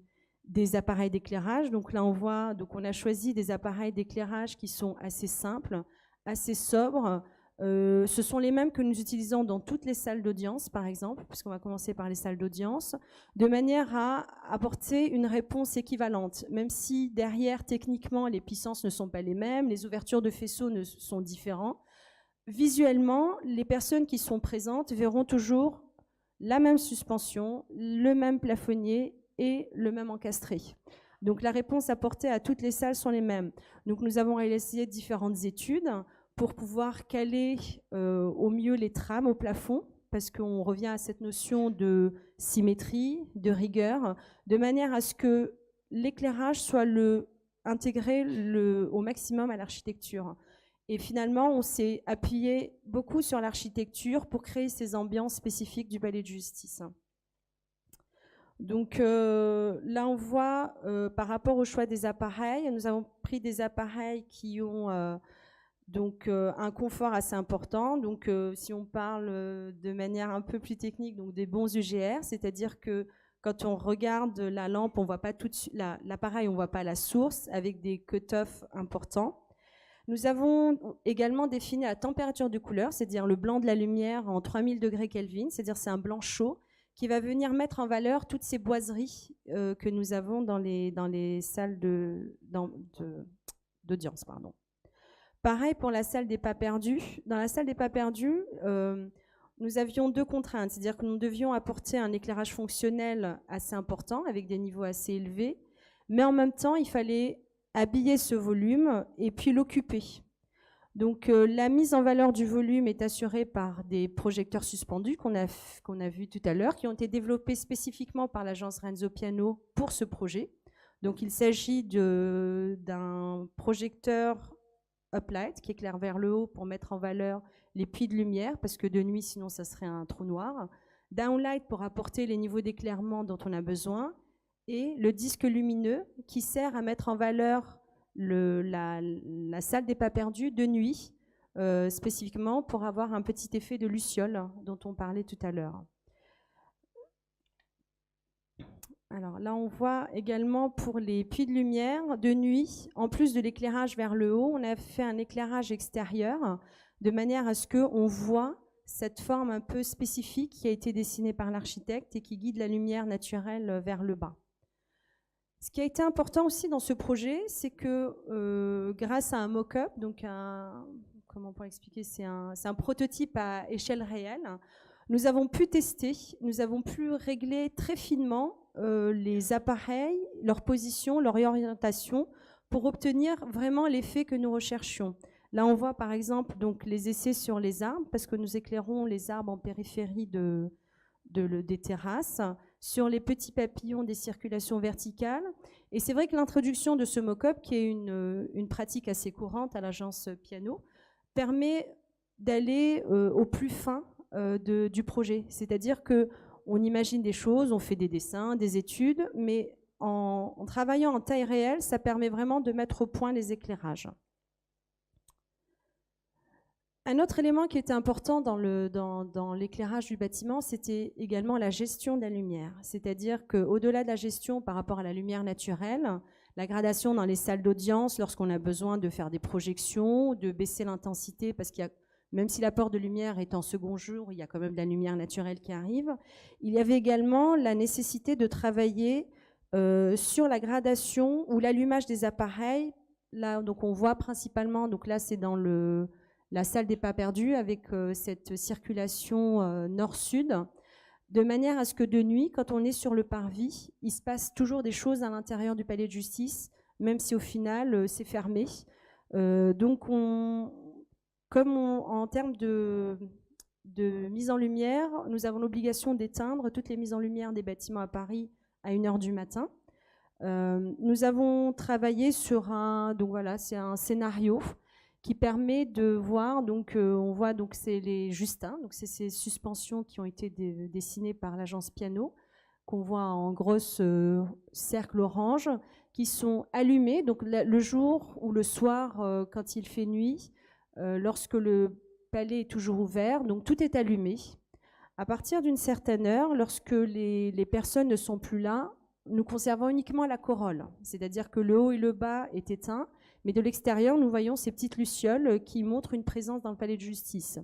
appareils d'éclairage. Donc là, on a choisi des appareils d'éclairage qui sont assez simples, assez sobres. Ce sont les mêmes que nous utilisons dans toutes les salles d'audience, par exemple, puisqu'on va commencer par les salles d'audience, de manière à apporter une réponse équivalente, même si derrière, techniquement, les puissances ne sont pas les mêmes, les ouvertures de faisceaux sont différentes. Visuellement, les personnes qui sont présentes verront toujours la même suspension, le même plafonnier et le même encastré. Donc la réponse apportée à toutes les salles sont les mêmes. Donc nous avons réalisé différentes études pour pouvoir caler au mieux les trames au plafond, parce qu'on revient à cette notion de symétrie, de rigueur, de manière à ce que l'éclairage soit intégrer au maximum à l'architecture. Et finalement, on s'est appuyé beaucoup sur l'architecture pour créer ces ambiances spécifiques du palais de justice. Donc là, on voit par rapport au choix des appareils, nous avons pris des appareils qui ont un confort assez important. Donc si on parle de manière un peu plus technique, donc des bons UGR, c'est-à-dire que quand on regarde la lampe, on voit pas tout de suite l'appareil, on voit pas la source avec des cut-off importants. Nous avons également défini la température de couleur, c'est-à-dire le blanc de la lumière en 3000 degrés Kelvin, c'est-à-dire c'est un blanc chaud qui va venir mettre en valeur toutes ces boiseries que nous avons dans les salles d'audience. Pareil pour la salle des pas perdus. Dans la salle des pas perdus, nous avions 2 contraintes, c'est-à-dire que nous devions apporter un éclairage fonctionnel assez important avec des niveaux assez élevés, mais en même temps, il fallait habiller ce volume et puis l'occuper. Donc la mise en valeur du volume est assurée par des projecteurs suspendus qu'on a vus tout à l'heure, qui ont été développés spécifiquement par l'agence Renzo Piano pour ce projet. Donc il s'agit d'un projecteur uplight qui éclaire vers le haut pour mettre en valeur les puits de lumière, parce que de nuit, sinon ça serait un trou noir. Downlight pour apporter les niveaux d'éclairement dont on a besoin, et le disque lumineux qui sert à mettre en valeur la salle des pas perdus de nuit, spécifiquement pour avoir un petit effet de luciole dont on parlait tout à l'heure. Alors là, on voit également pour les puits de lumière de nuit, en plus de l'éclairage vers le haut, on a fait un éclairage extérieur de manière à ce qu'on voit cette forme un peu spécifique qui a été dessinée par l'architecte et qui guide la lumière naturelle vers le bas. Ce qui a été important aussi dans ce projet, c'est que grâce à un mock-up, donc comment on pourrait expliquer, c'est un prototype à échelle réelle, nous avons pu tester, nous avons pu régler très finement les appareils, leur position, leur orientation, pour obtenir vraiment l'effet que nous recherchions. Là, on voit par exemple donc, les essais sur les arbres, parce que nous éclairons les arbres en périphérie des terrasses, sur les petits papillons des circulations verticales. Et c'est vrai que l'introduction de ce mock-up, qui est une pratique assez courante à l'agence Piano, permet d'aller au plus fin du projet. C'est-à-dire qu'on imagine des choses, on fait des dessins, des études, mais en travaillant en taille réelle, ça permet vraiment de mettre au point les éclairages. Un autre élément qui était important dans l'éclairage du bâtiment, c'était également la gestion de la lumière. C'est-à-dire qu'au-delà de la gestion par rapport à la lumière naturelle, la gradation dans les salles d'audience, lorsqu'on a besoin de faire des projections, de baisser l'intensité, parce qu'il y a, même si l'apport de lumière est en second jour, il y a quand même de la lumière naturelle qui arrive. Il y avait également la nécessité de travailler sur la gradation ou l'allumage des appareils. Là, donc on voit principalement, donc là c'est dans la salle des pas perdus avec cette circulation nord-sud, de manière à ce que de nuit, quand on est sur le parvis, il se passe toujours des choses à l'intérieur du palais de justice, même si au final c'est fermé. Donc en termes de mise en lumière, nous avons l'obligation d'éteindre toutes les mises en lumière des bâtiments à Paris à 1h du matin. Nous avons travaillé sur c'est un scénario qui permet de voir, on voit c'est les Justins, donc c'est ces suspensions qui ont été dessinées par l'agence Piano, qu'on voit en gros cercle orange, qui sont allumés, donc le jour ou le soir quand il fait nuit, lorsque le palais est toujours ouvert, donc tout est allumé. À partir d'une certaine heure, lorsque les personnes ne sont plus là, nous conservons uniquement la corolle, c'est-à-dire que le haut et le bas est éteint, mais de l'extérieur, nous voyons ces petites lucioles qui montrent une présence dans le palais de justice.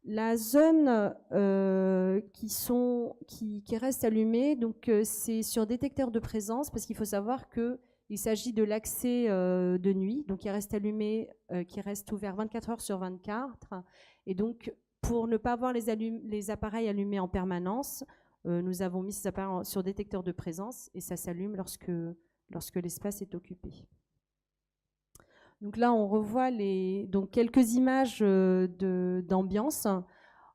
La zone qui reste allumée, donc c'est sur détecteur de présence, parce qu'il faut savoir qu'il s'agit de l'accès de nuit, donc qui reste allumé, qui reste ouvert 24 heures sur 24. Et donc, pour ne pas avoir les appareils allumés en permanence, nous avons mis ces appareils sur détecteur de présence et ça s'allume lorsque l'espace est occupé. Donc là, on revoit quelques images d'ambiance.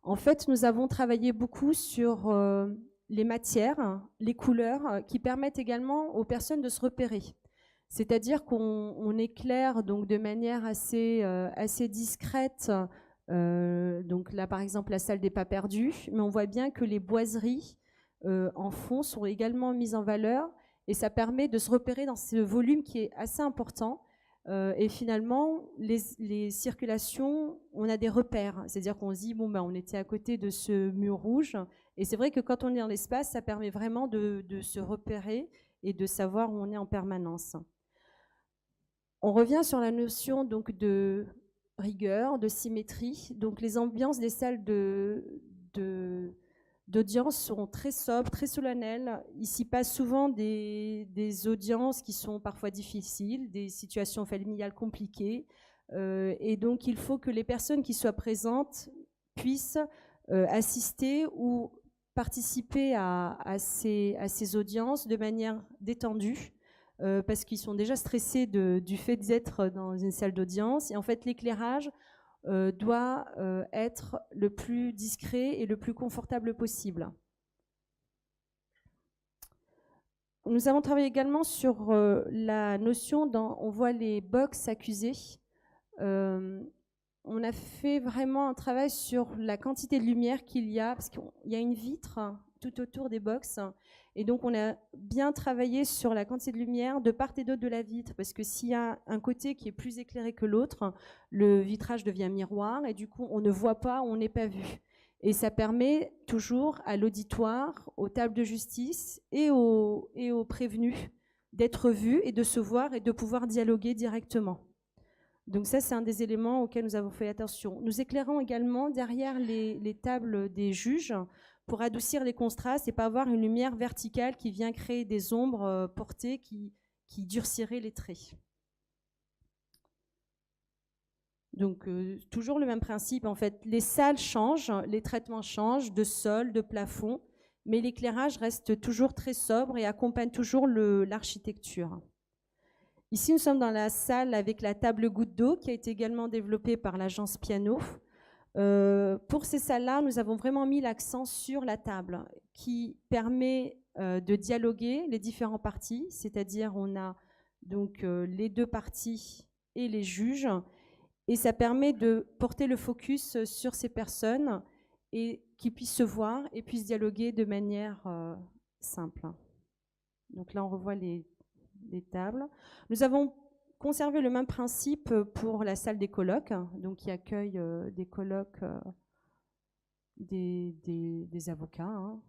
En fait, nous avons travaillé beaucoup sur les matières, les couleurs, qui permettent également aux personnes de se repérer. C'est-à-dire qu'on éclaire donc de manière assez discrète. Donc là, par exemple, la salle des pas perdus, mais on voit bien que les boiseries en fond sont également mises en valeur et ça permet de se repérer dans ce volume qui est assez important. Et finalement, les circulations, on a des repères. C'est-à-dire qu'on se dit, bon, ben, on était à côté de ce mur rouge. Et c'est vrai que quand on est dans l'espace, ça permet vraiment de se repérer et de savoir où on est en permanence. On revient sur la notion donc de rigueur, de symétrie. Donc les ambiances des salles d'audience sont très sobres, très solennelles. Il s'y passe souvent des audiences qui sont parfois difficiles, des situations familiales compliquées. Et donc il faut que les personnes qui soient présentes puissent assister ou participer à ces audiences de manière détendue. Parce qu'ils sont déjà stressés du fait d'être dans une salle d'audience. Et en fait, l'éclairage doit être le plus discret et le plus confortable possible. Nous avons travaillé également sur la notion, on voit les box accusés. On a fait vraiment un travail sur la quantité de lumière qu'il y a, parce qu'il y a une vitre tout autour des box. Et donc, on a bien travaillé sur la quantité de lumière de part et d'autre de la vitre, parce que s'il y a un côté qui est plus éclairé que l'autre, le vitrage devient miroir, et du coup, on ne voit pas, on n'est pas vu. Et ça permet toujours à l'auditoire, aux tables de justice et aux prévenus d'être vus et de se voir et de pouvoir dialoguer directement. Donc ça, c'est un des éléments auxquels nous avons fait attention. Nous éclairons également derrière les tables des juges pour adoucir les contrastes et pas avoir une lumière verticale qui vient créer des ombres portées qui durciraient les traits. Donc toujours le même principe, en fait. Les salles changent, les traitements changent de sol, de plafond, mais l'éclairage reste toujours très sobre et accompagne toujours l'architecture. Ici, nous sommes dans la salle avec la table goutte d'eau qui a été également développée par l'agence Piano. Pour ces salles-là, nous avons vraiment mis l'accent sur la table qui permet de dialoguer les différents parties, c'est-à-dire on a donc les deux parties et les juges, et ça permet de porter le focus sur ces personnes et qu'ils puissent se voir et puissent dialoguer de manière simple. Donc là, on revoit les tables. Nous avons conservé le même principe pour la salle des colloques, donc qui accueille des colloques des avocats. Hein.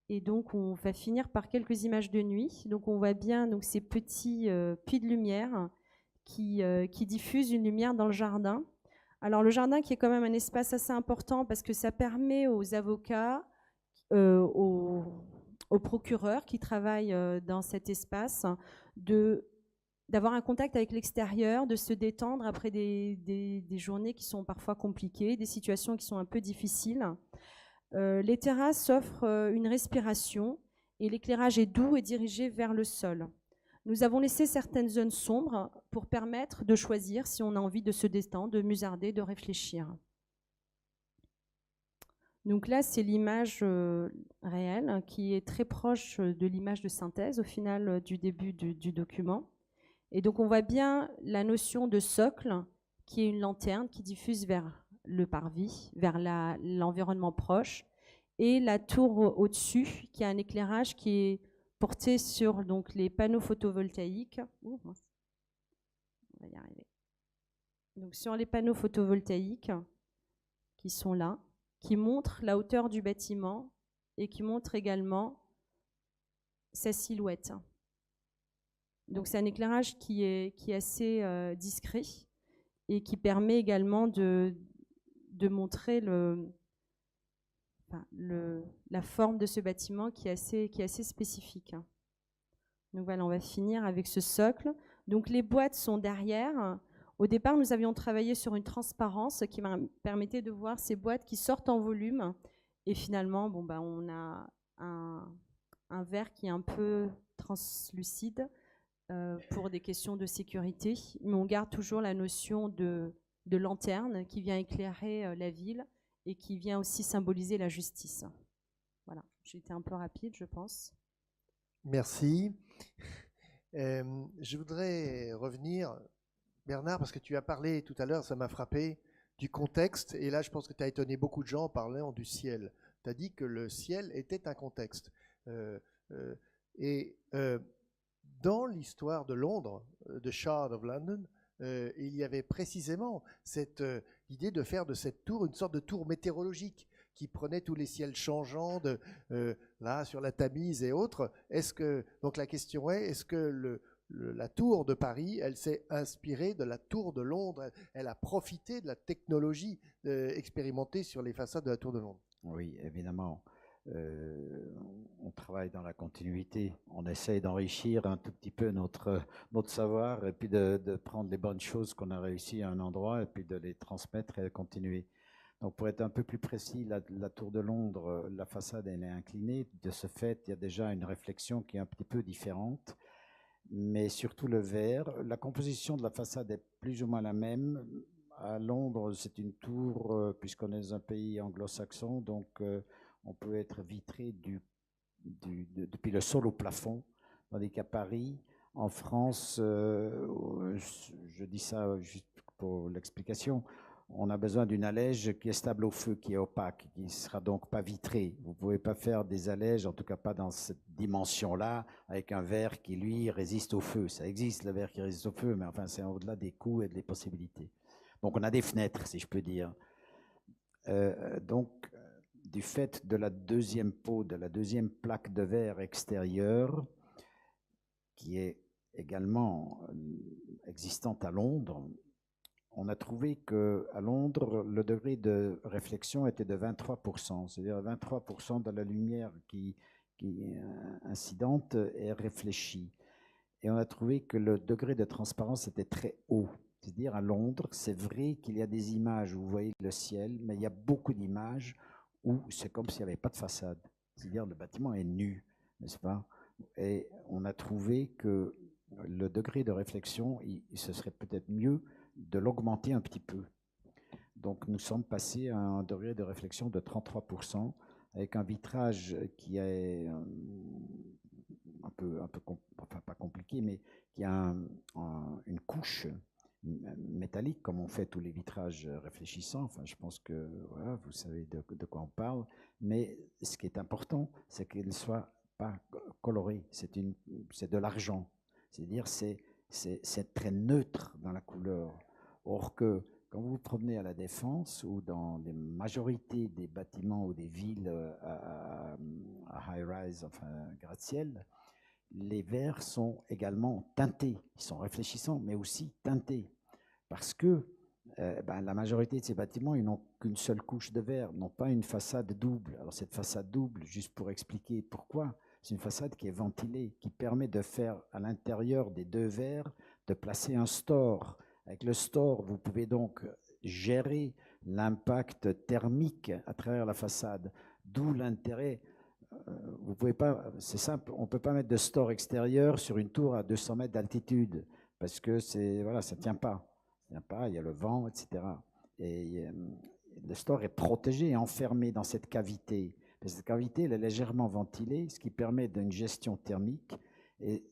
Et donc, on va finir par quelques images de nuit. Donc, on voit bien donc, ces petits puits de lumière qui diffusent une lumière dans le jardin. Alors, le jardin qui est quand même un espace assez important parce que ça permet aux avocats, aux procureurs qui travaillent dans cet espace d'avoir un contact avec l'extérieur, de se détendre après des journées qui sont parfois compliquées, des situations qui sont un peu difficiles. Les terrasses offrent une respiration et l'éclairage est doux et dirigé vers le sol. Nous avons laissé certaines zones sombres pour permettre de choisir si on a envie de se détendre, de musarder, de réfléchir. Donc là, c'est l'image réelle qui est très proche de l'image de synthèse au final du début du document. Et donc on voit bien la notion de socle qui est une lanterne qui diffuse vers le parvis, vers l'environnement proche, et la tour au-dessus qui a un éclairage qui est porté sur donc, les panneaux photovoltaïques. On va y arriver. Donc sur les panneaux photovoltaïques qui sont là, qui montre la hauteur du bâtiment et qui montre également sa silhouette. Donc c'est un éclairage qui est assez discret et qui permet également de montrer la forme de ce bâtiment qui est assez spécifique. Donc voilà, on va finir avec ce socle. Donc les boîtes sont derrière. Au départ, nous avions travaillé sur une transparence qui permettait de voir ces boîtes qui sortent en volume. Et finalement, on a un verre qui est un peu translucide pour des questions de sécurité. Mais on garde toujours la notion de lanterne qui vient éclairer la ville et qui vient aussi symboliser la justice. Voilà, j'ai été un peu rapide, je pense. Merci. Je voudrais revenir, Bernard, parce que tu as parlé tout à l'heure, ça m'a frappé, du contexte. Et là, je pense que tu as étonné beaucoup de gens en parlant du ciel. Tu as dit que le ciel était un contexte. Euh, euh, et dans l'histoire de Londres, de Shard of London, il y avait précisément cette idée de faire de cette tour une sorte de tour météorologique qui prenait tous les ciels changeants là sur la Tamise et autres. Donc la question est que la tour de Paris, elle s'est inspirée de la tour de Londres, elle a profité de la technologie expérimentée sur les façades de la tour de Londres. Oui, évidemment. On travaille dans la continuité. On essaye d'enrichir un tout petit peu notre savoir et puis de prendre les bonnes choses qu'on a réussi à un endroit et puis de les transmettre et de continuer. Donc, pour être un peu plus précis, la tour de Londres, la façade, elle est inclinée. De ce fait, il y a déjà une réflexion qui est un petit peu différente. Mais surtout le verre. La composition de la façade est plus ou moins la même. À Londres, c'est une tour, puisqu'on est dans un pays anglo-saxon, donc on peut être vitré depuis le sol au plafond, tandis qu'à Paris, en France, je dis ça juste pour l'explication, on a besoin d'une allège qui est stable au feu, qui est opaque, qui ne sera donc pas vitrée. Vous ne pouvez pas faire des allèges, en tout cas pas dans cette dimension-là, avec un verre qui, lui, résiste au feu. Ça existe, le verre qui résiste au feu, mais enfin, c'est au-delà des coûts et des possibilités. Donc, on a des fenêtres, si je peux dire. Donc, du fait de la deuxième peau, de la deuxième plaque de verre extérieure, qui est également existante à Londres, on a trouvé qu'à Londres, le degré de réflexion était de 23%, c'est-à-dire 23% de la lumière qui est incidente est réfléchie. Et on a trouvé que le degré de transparence était très haut. C'est-à-dire à Londres, c'est vrai qu'il y a des images où vous voyez le ciel, mais il y a beaucoup d'images où c'est comme s'il n'y avait pas de façade. C'est-à-dire le bâtiment est nu, n'est-ce pas? Et on a trouvé que le degré de réflexion, ce serait peut-être mieux de l'augmenter un petit peu. Donc nous sommes passés à un degré de réflexion de 33%, avec un vitrage qui est un peu enfin pas compliqué, mais qui a une couche métallique, comme on fait tous les vitrages réfléchissants. Enfin, je pense que voilà, vous savez de quoi on parle. Mais ce qui est important, c'est qu'il ne soit pas coloré. C'est de l'argent. C'est-à-dire, c'est très neutre dans la couleur. Or que quand vous vous promenez à la Défense ou dans les majorités des bâtiments ou des villes à high-rise, enfin gratte-ciel, les verres sont également teintés. Ils sont réfléchissants, mais aussi teintés. Parce que la majorité de ces bâtiments, ils n'ont qu'une seule couche de verre, n'ont pas une façade double. Alors cette façade double, juste pour expliquer pourquoi, c'est une façade qui est ventilée, qui permet de faire à l'intérieur des deux verres, de placer un store. Avec le store, vous pouvez donc gérer l'impact thermique à travers la façade, d'où l'intérêt. Vous pouvez pas, c'est simple, on ne peut pas mettre de store extérieur sur une tour à 200 mètres d'altitude parce que voilà, ça ne tient pas. Ça tient pas, il y a le vent, etc. Et le store est protégé et enfermé dans cette cavité. Cette cavité, elle est légèrement ventilée, ce qui permet d'une gestion thermique. Et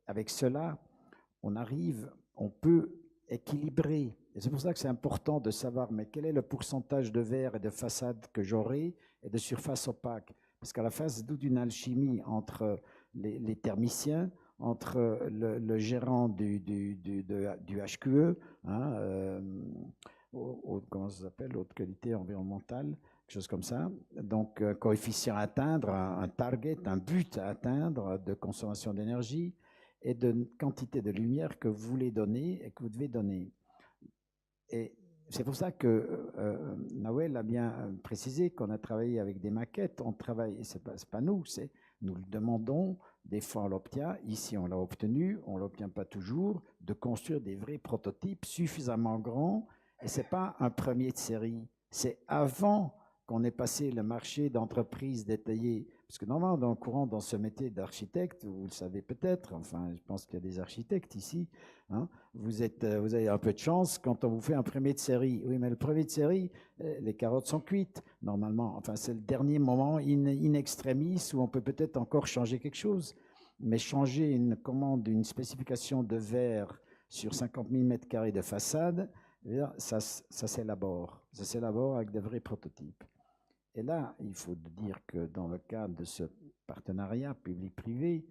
avec cela, on peut équilibrer. Et c'est pour ça que c'est important de savoir, mais quel est le pourcentage de verre et de façade que j'aurai et de surface opaque. Parce qu'à la face d'une alchimie entre les thermiciens, entre le gérant du HQE, comment ça s'appelle, haute qualité environnementale, quelque chose comme ça. Donc, coefficient à atteindre, un target, un but à atteindre de consommation d'énergie et de quantité de lumière que vous voulez donner et que vous devez donner. Et c'est pour ça que Nawel a bien précisé qu'on a travaillé avec des maquettes. On travaille, et c'est pas nous, nous le demandons, des fois on l'obtient, ici on l'a obtenu, on ne l'obtient pas toujours, de construire des vrais prototypes suffisamment grands. Et ce n'est pas un premier de série, c'est avant qu'on ait passé le marché d'entreprises détaillées. Parce que normalement, dans le courant, dans ce métier d'architecte, vous le savez peut-être, enfin, je pense qu'il y a des architectes ici, hein, vous avez un peu de chance quand on vous fait un premier de série. Oui, mais le premier de série, les carottes sont cuites, normalement. Enfin, c'est le dernier moment in extremis où on peut peut-être encore changer quelque chose. Mais changer une commande, une spécification de verre sur 50 000 m² de façade, ça s'élabore. Ça s'élabore avec des vrais prototypes. Et là, il faut dire que dans le cadre de ce partenariat public-privé,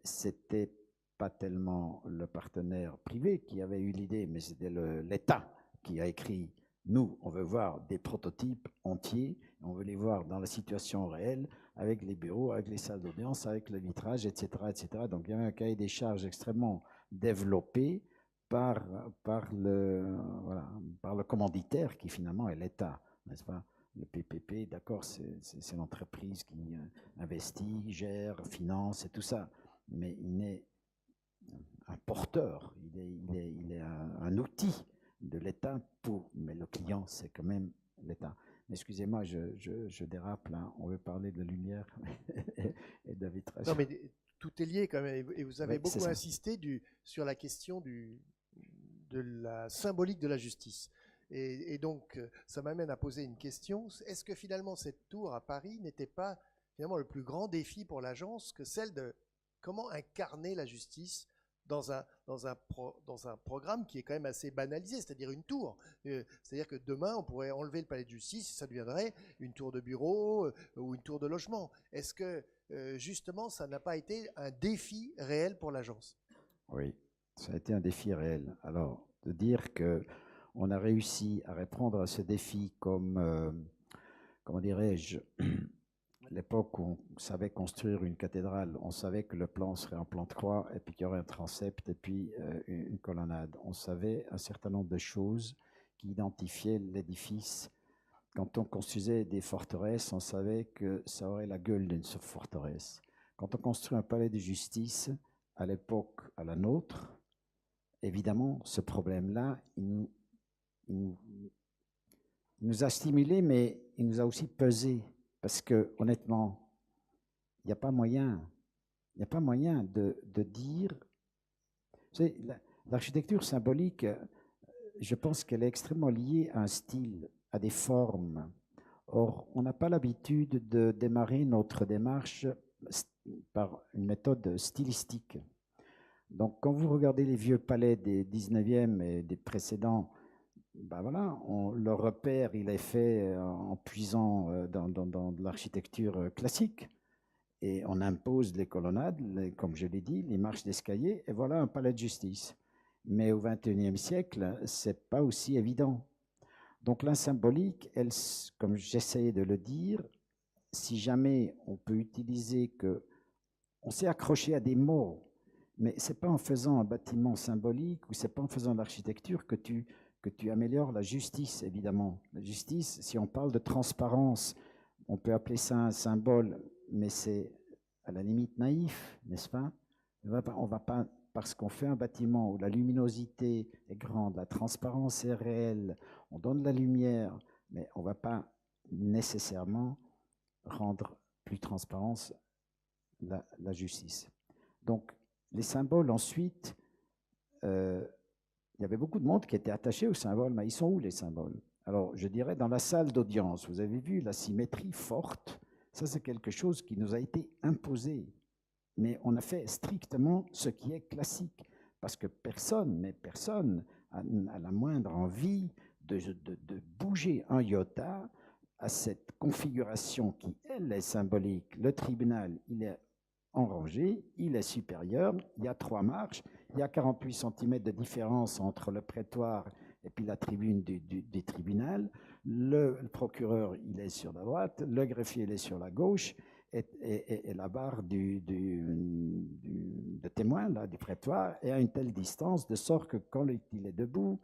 c'était pas tellement le partenaire privé qui avait eu l'idée, mais c'était l'État qui a écrit « Nous, on veut voir des prototypes entiers, on veut les voir dans la situation réelle, avec les bureaux, avec les salles d'audience, avec le vitrage, etc., etc. » Donc il y avait un cahier des charges extrêmement développé par le commanditaire qui finalement est l'État, n'est-ce pas? Le PPP, d'accord, c'est l'entreprise qui investit, gère, finance et tout ça, mais il est un porteur, il est un outil de l'État mais le client, c'est quand même l'État. Excusez-moi, je dérape là, on veut parler de lumière et de vitrage. Non, mais tout est lié quand même, et vous avez beaucoup insisté sur la question de la symbolique de la justice. Et donc, ça m'amène à poser une question. Est-ce que finalement, cette tour à Paris n'était pas finalement le plus grand défi pour l'agence que celle de comment incarner la justice dans un programme qui est quand même assez banalisé, c'est-à-dire une tour. C'est-à-dire que demain, on pourrait enlever le palais de justice et ça deviendrait une tour de bureau ou une tour de logement. Est-ce que, justement, ça n'a pas été un défi réel pour l'agence? Oui, ça a été un défi réel. Alors, de dire que on a réussi à répondre à ce défi comme, comment dirais-je, l'époque où on savait construire une cathédrale, on savait que le plan serait en plan de croix, et puis qu'il y aurait un transept, et puis une colonnade. On savait un certain nombre de choses qui identifiaient l'édifice. Quand on construisait des forteresses, on savait que ça aurait la gueule d'une forteresse. Quand on construit un palais de justice, à l'époque, à la nôtre, évidemment, ce problème-là, il nous a stimulés, mais il nous a aussi pesé. Parce que, honnêtement, il n'y a pas moyen de dire... Vous savez, l'architecture symbolique, je pense qu'elle est extrêmement liée à un style, à des formes. Or, on n'a pas l'habitude de démarrer notre démarche par une méthode stylistique. Donc, quand vous regardez les vieux palais des 19e et des précédents, ben voilà, le repère, il est fait en puisant dans de l'architecture classique. Et on impose les colonnades, comme je l'ai dit, les marches d'escalier, et voilà un palais de justice. Mais au XXIe siècle, c'est pas aussi évident. Donc la symbolique, elle, comme j'essayais de le dire, si jamais on peut utiliser que... On s'est accroché à des mots, mais c'est pas en faisant un bâtiment symbolique ou c'est pas en faisant de l'architecture que tu améliores la justice, évidemment. La justice, si on parle de transparence, on peut appeler ça un symbole, mais c'est à la limite naïf, n'est-ce pas? On va pas, parce qu'on fait un bâtiment où la luminosité est grande, la transparence est réelle, on donne de la lumière, mais on ne va pas nécessairement rendre plus transparente la justice. Donc, les symboles, ensuite, il y avait beaucoup de monde qui était attaché aux symboles, mais ils sont où les symboles? Alors, je dirais dans la salle d'audience, vous avez vu la symétrie forte, ça c'est quelque chose qui nous a été imposé, mais on a fait strictement ce qui est classique, parce que personne a la moindre envie de bouger un iota à cette configuration qui, elle, est symbolique. Le tribunal, il est en rangée, il est supérieur, il y a 3 marches, il y a 48 cm de différence entre le prétoire et puis la tribune du tribunal. Le procureur, il est sur la droite, le greffier, il est sur la gauche, et la barre de témoin, là, du prétoire, est à une telle distance, de sorte que quand il est debout,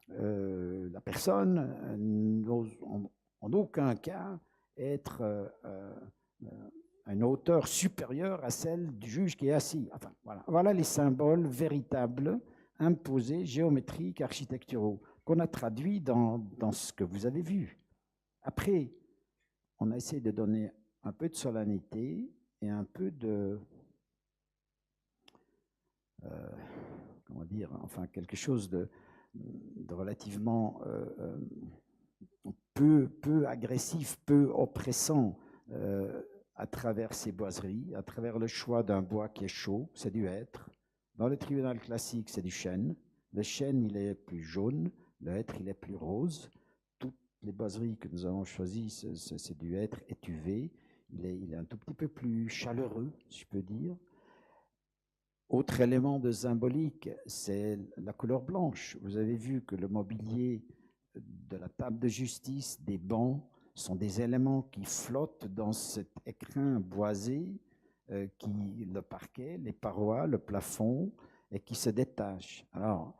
la personne n'ose en aucun cas être à une hauteur supérieure à celle du juge qui est assis. Enfin, voilà les symboles véritables, imposés, géométriques, architecturaux, qu'on a traduits dans ce que vous avez vu. Après, on a essayé de donner un peu de solennité et un peu de... comment dire, enfin quelque chose de relativement peu agressif, peu oppressant à travers ces boiseries, à travers le choix d'un bois qui est chaud, c'est du hêtre. Dans le tribunal classique, c'est du chêne. Le chêne, il est plus jaune, le hêtre, il est plus rose. Toutes les boiseries que nous avons choisies, c'est du hêtre étuvé. Il est un tout petit peu plus chaleureux, si je peux dire. Autre élément de symbolique, c'est la couleur blanche. Vous avez vu que le mobilier de la table de justice, des bancs, sont des éléments qui flottent dans cet écrin boisé, le parquet, les parois, le plafond, et qui se détachent. Alors,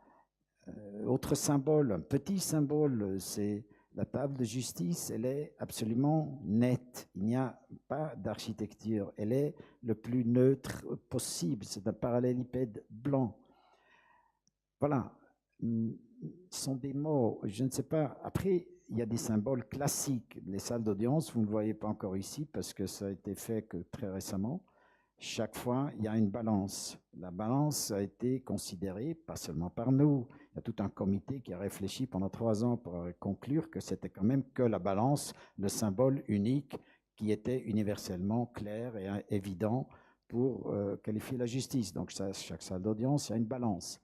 autre symbole, un petit symbole, c'est la table de justice, elle est absolument nette. Il n'y a pas d'architecture. Elle est le plus neutre possible. C'est un parallélipède blanc. Voilà. Ce sont des mots, je ne sais pas. Après, il y a des symboles classiques. Les salles d'audience, vous ne le voyez pas encore ici parce que ça a été fait que très récemment. Chaque fois, il y a une balance. La balance a été considérée, pas seulement par nous. Il y a tout un comité qui a réfléchi pendant 3 ans pour conclure que c'était quand même que la balance, le symbole unique qui était universellement clair et évident pour qualifier la justice. Donc, chaque salle d'audience, il y a une balance.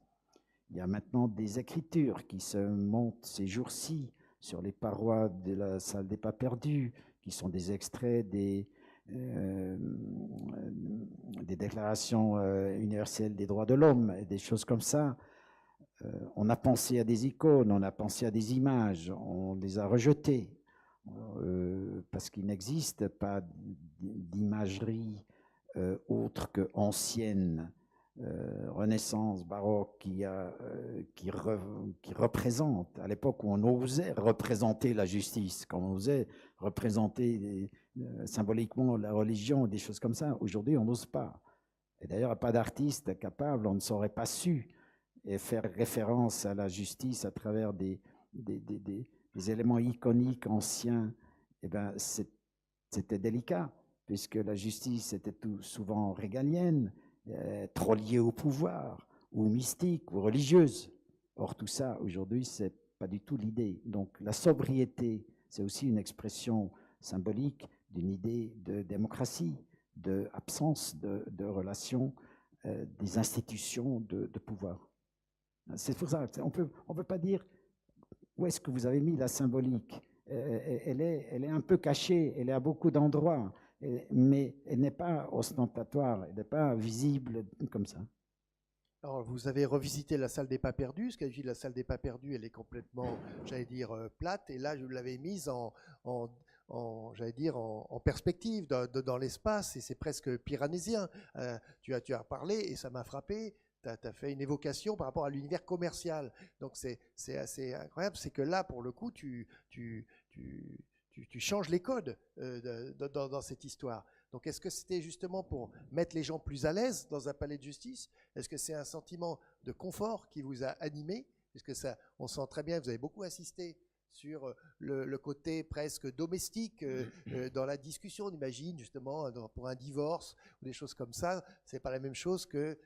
Il y a maintenant des écritures qui se montent ces jours-ci sur les parois de la salle des pas perdus, qui sont des extraits des déclarations universelles des droits de l'homme, et des choses comme ça. On a pensé à des icônes, on a pensé à des images, on les a rejetées, parce qu'il n'existe pas d'imagerie autre que ancienne, Renaissance, baroque, qui représente, à l'époque où on osait représenter la justice, quand on osait représenter symboliquement la religion, des choses comme ça. Aujourd'hui, on n'ose pas. Et d'ailleurs, il n'y a pas d'artiste capable, on ne saurait pas su et faire référence à la justice à travers des éléments iconiques anciens. Eh ben, c'était délicat, puisque la justice était tout souvent régalienne, trop liée au pouvoir, ou mystique, ou religieuse. Or, tout ça, aujourd'hui, ce n'est pas du tout l'idée. Donc, la sobriété, c'est aussi une expression symbolique d'une idée de démocratie, d'absence de relations des institutions de pouvoir. C'est pour ça qu'on ne peut pas dire où est-ce que vous avez mis la symbolique. Elle est un peu cachée, elle est à beaucoup d'endroits, mais elle n'est pas ostentatoire, elle n'est pas visible comme ça. Alors, vous avez revisité la salle des pas perdus. Ce qu'a dit la salle des pas perdus, elle est complètement, j'allais dire, plate. Et là, je l'avais mise j'allais dire, en perspective dans l'espace. Et c'est presque piranésien. Tu as parlé et ça m'a frappé. Tu as fait une évocation par rapport à l'univers commercial. Donc, c'est assez incroyable. C'est que là, pour le coup, tu changes les codes dans cette histoire. Donc, est-ce que c'était justement pour mettre les gens plus à l'aise dans un palais de justice? Est-ce que c'est un sentiment de confort qui vous a animé? Puisque ça, on sent très bien, vous avez beaucoup insisté sur le côté presque domestique dans la discussion. On imagine justement pour un divorce ou des choses comme ça, c'est pas la même chose que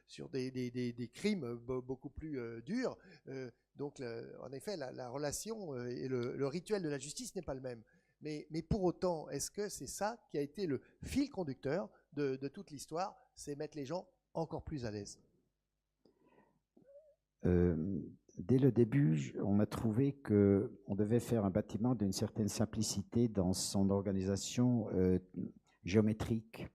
sur des crimes beaucoup plus durs. Donc, en effet, la relation et le rituel de la justice n'est pas le même. Mais pour autant, est-ce que c'est ça qui a été le fil conducteur de toute l'histoire, c'est mettre les gens encore plus à l'aise? Dès le début, on a trouvé qu'on devait faire un bâtiment d'une certaine simplicité dans son organisation géométrique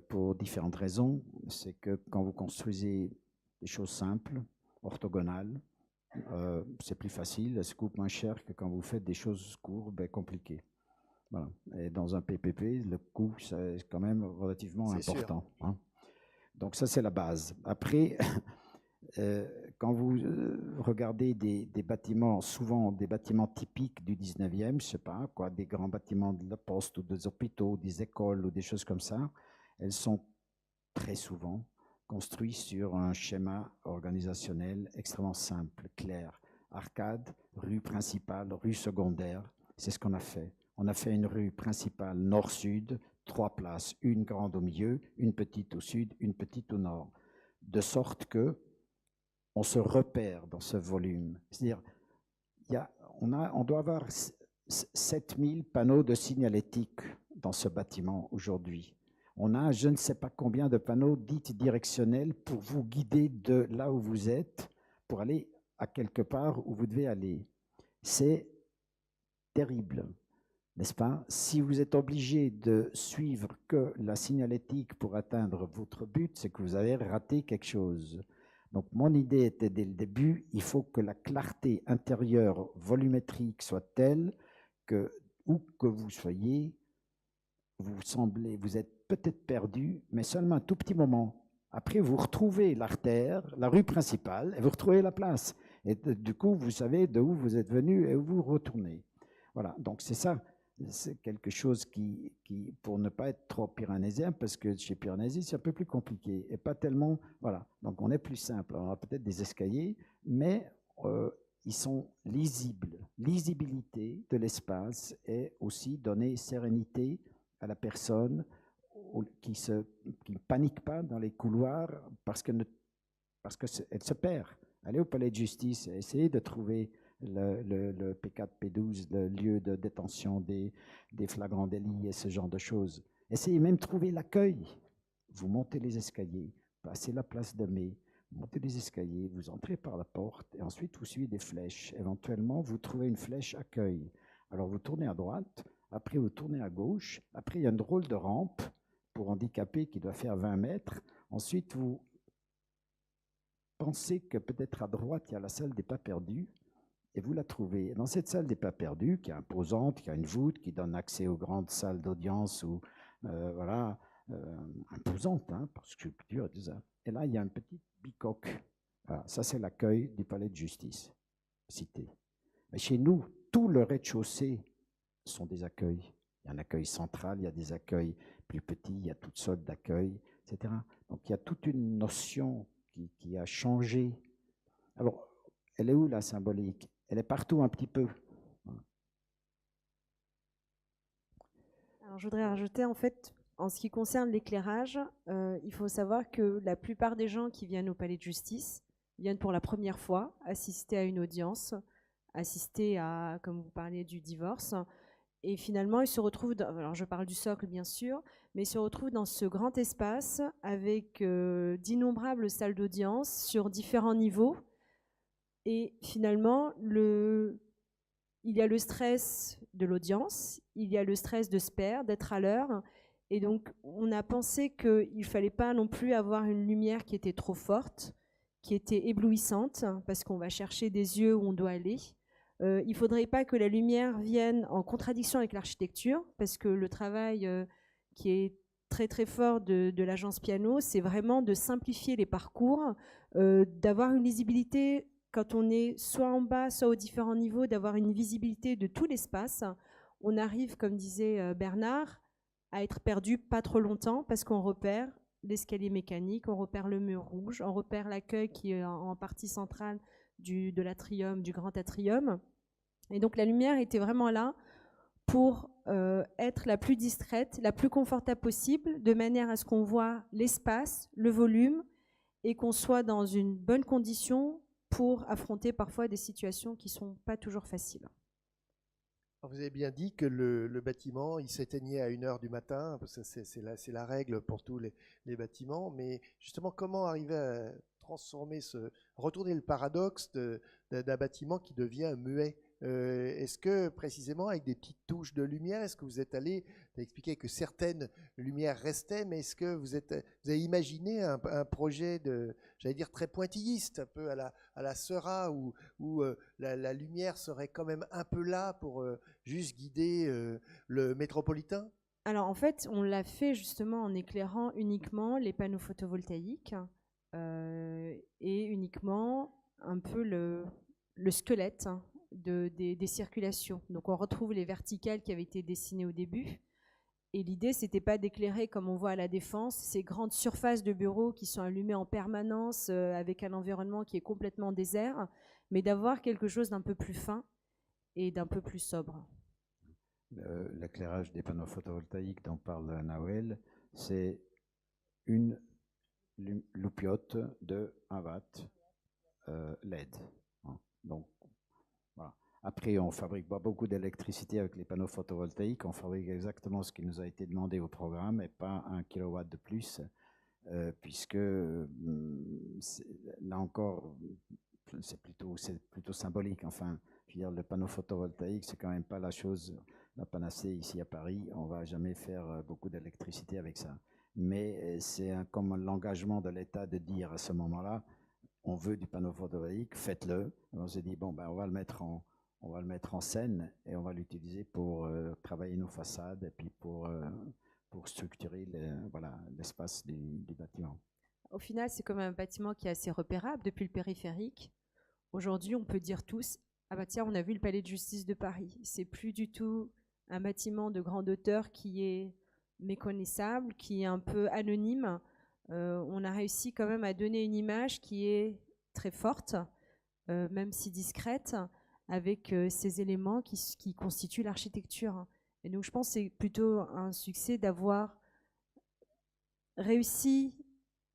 pour différentes raisons. C'est que quand vous construisez des choses simples, orthogonales, c'est plus facile, ça coûte moins cher que quand vous faites des choses courbes et compliquées. Voilà. Et dans un PPP, le coût, c'est quand même relativement important. Hein. Donc ça, c'est la base. Après, quand vous regardez des bâtiments, souvent des bâtiments typiques du 19e, je ne sais pas, quoi, des grands bâtiments de la poste ou des hôpitaux, des écoles ou des choses comme ça, elles sont très souvent construits sur un schéma organisationnel extrêmement simple, clair. Arcade, rue principale, rue secondaire, c'est ce qu'on a fait. On a fait une rue principale nord-sud, 3 places, une grande au milieu, une petite au sud, une petite au nord, de sorte que on se repère dans ce volume. C'est-à-dire, on doit avoir 7000 panneaux de signalétique dans ce bâtiment aujourd'hui. On a je ne sais pas combien de panneaux dits directionnels pour vous guider de là où vous êtes pour aller à quelque part où vous devez aller. C'est terrible, n'est-ce pas? Si vous êtes obligé de suivre que la signalétique pour atteindre votre but, c'est que vous avez raté quelque chose. Donc mon idée était dès le début, il faut que la clarté intérieure volumétrique soit telle que, où que vous soyez, vous êtes peut-être perdu, mais seulement un tout petit moment. Après, vous retrouvez l'artère, la rue principale, et vous retrouvez la place. Et du coup, vous savez de où vous êtes venu et où vous retournez. Voilà, donc c'est ça. C'est quelque chose qui, pour ne pas être trop pyrénéen, parce que chez Piranesi, c'est un peu plus compliqué. Et pas tellement, voilà. Donc on est plus simple. On a peut-être des escaliers, mais ils sont lisibles. Lisibilité de l'espace et aussi donner sérénité à la personne qui ne panique pas dans les couloirs parce qu'elle se perd. Allez au palais de justice, essayez de trouver le P4, P12, le lieu de détention des flagrants délits et ce genre de choses. Essayez même de trouver l'accueil. Vous montez les escaliers, passez la place de Mai, montez les escaliers, vous entrez par la porte et ensuite vous suivez des flèches. Éventuellement, vous trouvez une flèche accueil. Alors vous tournez à droite, après vous tournez à gauche, après il y a une drôle de rampe pour handicapés qui doit faire 20 mètres. Ensuite, vous pensez que peut-être à droite, il y a la salle des pas perdus, et vous la trouvez. Et dans cette salle des pas perdus, qui est imposante, qui a une voûte, qui donne accès aux grandes salles d'audience, ou voilà, imposante, hein, parce que c'est dur, tout ça. Et là, il y a une petite bicoque. Voilà, ça, c'est l'accueil du palais de justice, cité. Mais chez nous, tout le rez-de-chaussée sont des accueils. Il y a un accueil central, il y a des accueils plus petits, il y a toutes sortes d'accueils, etc. Donc il y a toute une notion qui a changé. Alors, elle est où la symbolique? Elle est partout un petit peu. Alors, je voudrais rajouter, en fait, en ce qui concerne l'éclairage, il faut savoir que la plupart des gens qui viennent au palais de justice viennent pour la première fois assister à une audience, assister à, comme vous parliez, du divorce. Et finalement, ils se retrouvent, alors je parle du socle bien sûr, mais ils se retrouvent dans ce grand espace avec d'innombrables salles d'audience sur différents niveaux. Et finalement, il y a le stress de l'audience, il y a le stress de se perdre, d'être à l'heure. Et donc, on a pensé qu'il ne fallait pas non plus avoir une lumière qui était trop forte, qui était éblouissante, parce qu'on va chercher des yeux où on doit aller. Il ne faudrait pas que la lumière vienne en contradiction avec l'architecture, parce que le travail qui est très très fort de l'agence Piano, c'est vraiment de simplifier les parcours, d'avoir une lisibilité quand on est soit en bas, soit aux différents niveaux, d'avoir une visibilité de tout l'espace. On arrive, comme disait Bernard, à être perdu pas trop longtemps parce qu'on repère l'escalier mécanique, on repère le mur rouge, on repère l'accueil qui est en partie centrale de l'atrium, du grand atrium. Et donc la lumière était vraiment là pour être la plus distraite, la plus confortable possible, de manière à ce qu'on voit l'espace, le volume, et qu'on soit dans une bonne condition pour affronter parfois des situations qui ne sont pas toujours faciles. Alors vous avez bien dit que le bâtiment, il s'éteignait à 1h du matin, parce que c'est la règle pour tous les bâtiments, mais justement, comment arriver à transformer retourner le paradoxe d'un bâtiment qui devient muet? Est-ce que précisément avec des petites touches de lumière, est-ce que vous êtes allé, vous avez expliqué que certaines lumières restaient, mais est-ce que vous avez imaginé un projet j'allais dire très pointilliste, un peu à la Seurat, où la lumière serait quand même un peu là pour juste guider le métropolitain? Alors en fait, on l'a fait justement en éclairant uniquement les panneaux photovoltaïques et uniquement un peu le squelette des circulations. Donc on retrouve les verticales qui avaient été dessinées au début. Et l'idée, c'était pas d'éclairer comme on voit à la Défense, ces grandes surfaces de bureaux qui sont allumées en permanence avec un environnement qui est complètement désert, mais d'avoir quelque chose d'un peu plus fin et d'un peu plus sobre. L'éclairage des panneaux photovoltaïques dont parle Nawel, c'est une loupiote de 1 watt LED. Donc, voilà. Après, on fabrique pas beaucoup d'électricité avec les panneaux photovoltaïques. On fabrique exactement ce qui nous a été demandé au programme et pas 1 kilowatt de plus, puisque là encore, c'est plutôt symbolique. Enfin, je veux dire, le panneau photovoltaïque, c'est quand même pas la panacée ici à Paris. On va jamais faire beaucoup d'électricité avec ça. Mais c'est comme l'engagement de l'État de dire à ce moment-là, on veut du panneau photovoltaïque, faites-le. On s'est dit, bon, ben, on va le mettre en scène et on va l'utiliser pour travailler nos façades et puis pour structurer l'espace du bâtiment. Au final, c'est comme un bâtiment qui est assez repérable depuis le périphérique. Aujourd'hui, on peut dire tous, ah bah tiens, on a vu le palais de justice de Paris. C'est plus du tout un bâtiment de grande hauteur qui est méconnaissable, qui est un peu anonyme. On a réussi quand même à donner une image qui est très forte, même si discrète, avec ces éléments qui constituent l'architecture. Et donc je pense que c'est plutôt un succès d'avoir réussi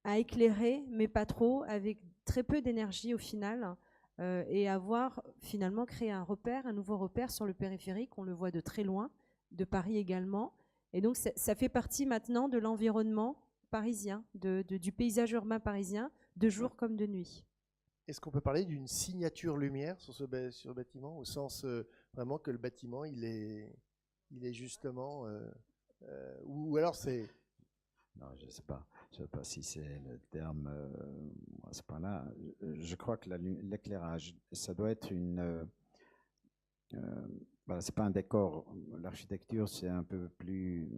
à éclairer, mais pas trop, avec très peu d'énergie au final, et avoir finalement créé un nouveau repère sur le périphérique. On le voit de très loin, de Paris également. Et donc ça fait partie maintenant de l'environnement parisien, du paysage urbain parisien, de jour comme de nuit. Est-ce qu'on peut parler d'une signature lumière sur le bâtiment, au sens vraiment que le bâtiment, il est justement... ou alors c'est... Non, je ne sais pas. Je ne sais pas si c'est le terme à ce point-là. Je crois que l'éclairage, ça doit être voilà, c'est pas un décor. L'architecture, c'est un peu plus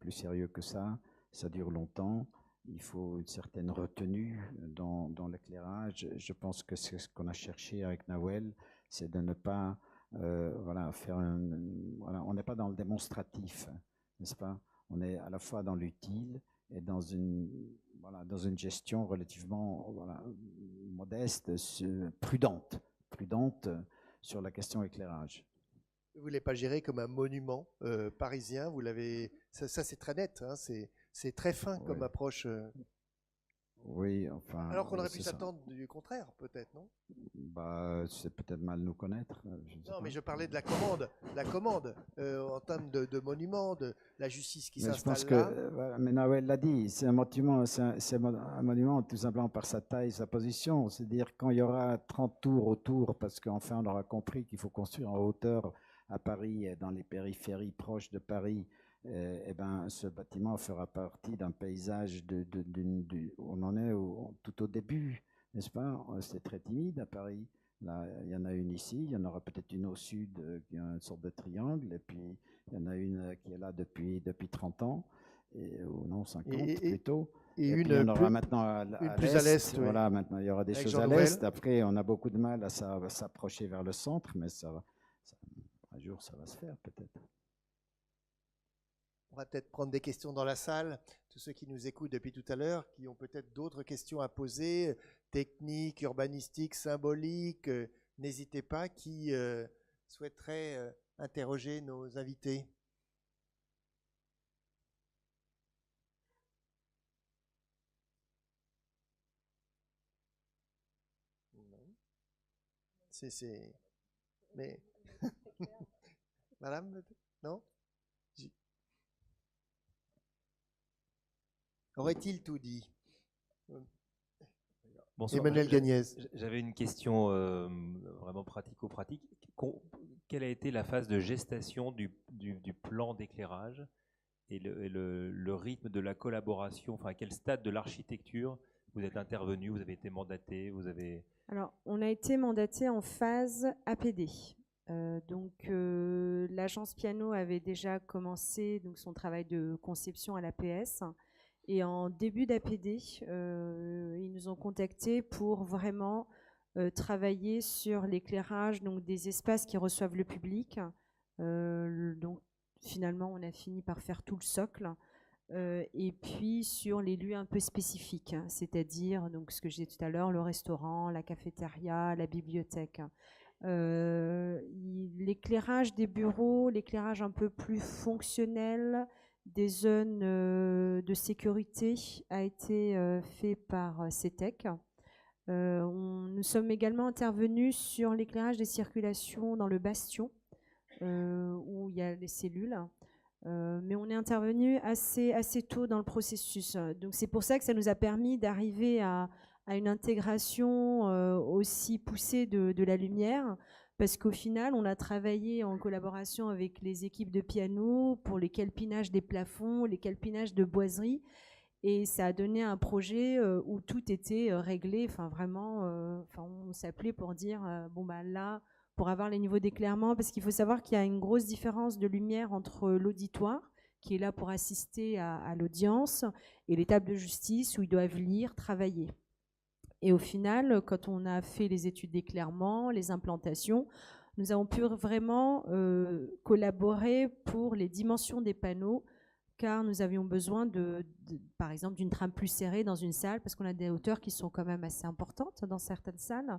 sérieux que ça. Ça dure longtemps. Il faut une certaine retenue dans l'éclairage. Je pense que c'est ce qu'on a cherché avec Nawel, c'est de ne pas faire on n'est pas dans le démonstratif, n'est-ce pas? On est à la fois dans l'utile et dans une gestion relativement modeste, prudente sur la question éclairage. Vous ne voulez pas gérer comme un monument parisien, vous l'avez... Ça c'est très net, hein, c'est très fin comme approche. Oui, enfin... Alors qu'on aurait pu s'attendre du contraire, peut-être, non? Bah, c'est peut-être mal nous connaître. Non, mais je parlais de la commande en termes de monuments, de la justice qui s'installe là. Je pense que, mais Nawel l'a dit, c'est un monument tout simplement par sa taille, sa position. C'est-à-dire quand il y aura 30 tours autour, parce qu'enfin on aura compris qu'il faut construire en hauteur à Paris et dans les périphéries proches de Paris, ce bâtiment fera partie d'un paysage on en est tout au début, n'est-ce pas? C'est très timide à Paris. Là, il y en a une ici, il y en aura peut-être une au sud qui a une sorte de triangle, et puis il y en a une qui est là depuis 30 ans, ou non, 50 plutôt. Et puis il y en aura maintenant à plus à l'est. Oui. Voilà, maintenant il y aura des choses à l'est. Après, on a beaucoup de mal à s'approcher vers le centre, mais un jour, ça va se faire peut-être. On va peut-être prendre des questions dans la salle. Tous ceux qui nous écoutent depuis tout à l'heure, qui ont peut-être d'autres questions à poser, techniques, urbanistiques, symboliques, n'hésitez pas, qui souhaiteraient interroger nos invités. Non. Mais... Madame, non? Aurait-il tout dit? Bonsoir. Emmanuel Gagnez. J'avais une question vraiment pratico-pratique. Quelle a été la phase de gestation du plan d'éclairage et le rythme de la collaboration? Enfin, à quel stade de l'architecture vous êtes intervenu? Vous avez été mandaté? Alors, on a été mandaté en phase APD. L'agence Piano avait déjà commencé son travail de conception à l'APS. Et en début d'APD, ils nous ont contactés pour vraiment travailler sur l'éclairage des espaces qui reçoivent le public. Donc finalement, on a fini par faire tout le socle. Et puis sur les lieux un peu spécifiques, c'est-à-dire ce que j'ai dit tout à l'heure, le restaurant, la cafétéria, la bibliothèque. L'éclairage des bureaux, l'éclairage un peu plus fonctionnel, des zones de sécurité a été fait par CETEC. Nous sommes également intervenus sur l'éclairage des circulations dans le bastion, où il y a les cellules. Mais on est intervenu assez tôt dans le processus. Donc c'est pour ça que ça nous a permis d'arriver à une intégration aussi poussée de la lumière, parce qu'au final, on a travaillé en collaboration avec les équipes de piano pour les calpinages des plafonds, les calpinages de boiseries, et ça a donné un projet où tout était réglé. Enfin, vraiment, on s'appelait pour dire, bon, bah là, pour avoir les niveaux d'éclairement, parce qu'il faut savoir qu'il y a une grosse différence de lumière entre l'auditoire, qui est là pour assister à l'audience, et les tables de justice où ils doivent lire, travailler. Et au final, quand on a fait les études d'éclairement, les implantations, nous avons pu vraiment collaborer pour les dimensions des panneaux, car nous avions besoin par exemple, d'une trame plus serrée dans une salle, parce qu'on a des hauteurs qui sont quand même assez importantes dans certaines salles.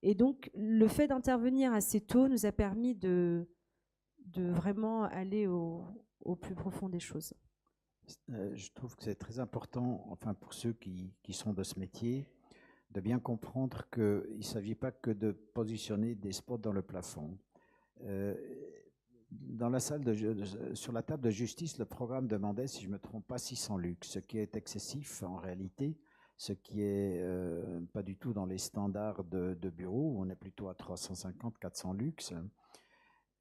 Et donc, le fait d'intervenir assez tôt nous a permis de vraiment aller au plus profond des choses. Je trouve que c'est très important, enfin pour ceux qui sont de ce métier, de bien comprendre qu'il ne s'agit pas que de positionner des spots dans le plafond. Dans la salle sur la table de justice, le programme demandait, si je ne me trompe pas, 600 lux, ce qui est excessif en réalité, ce qui est pas du tout dans les standards de bureau, où on est plutôt à 350-400 lux,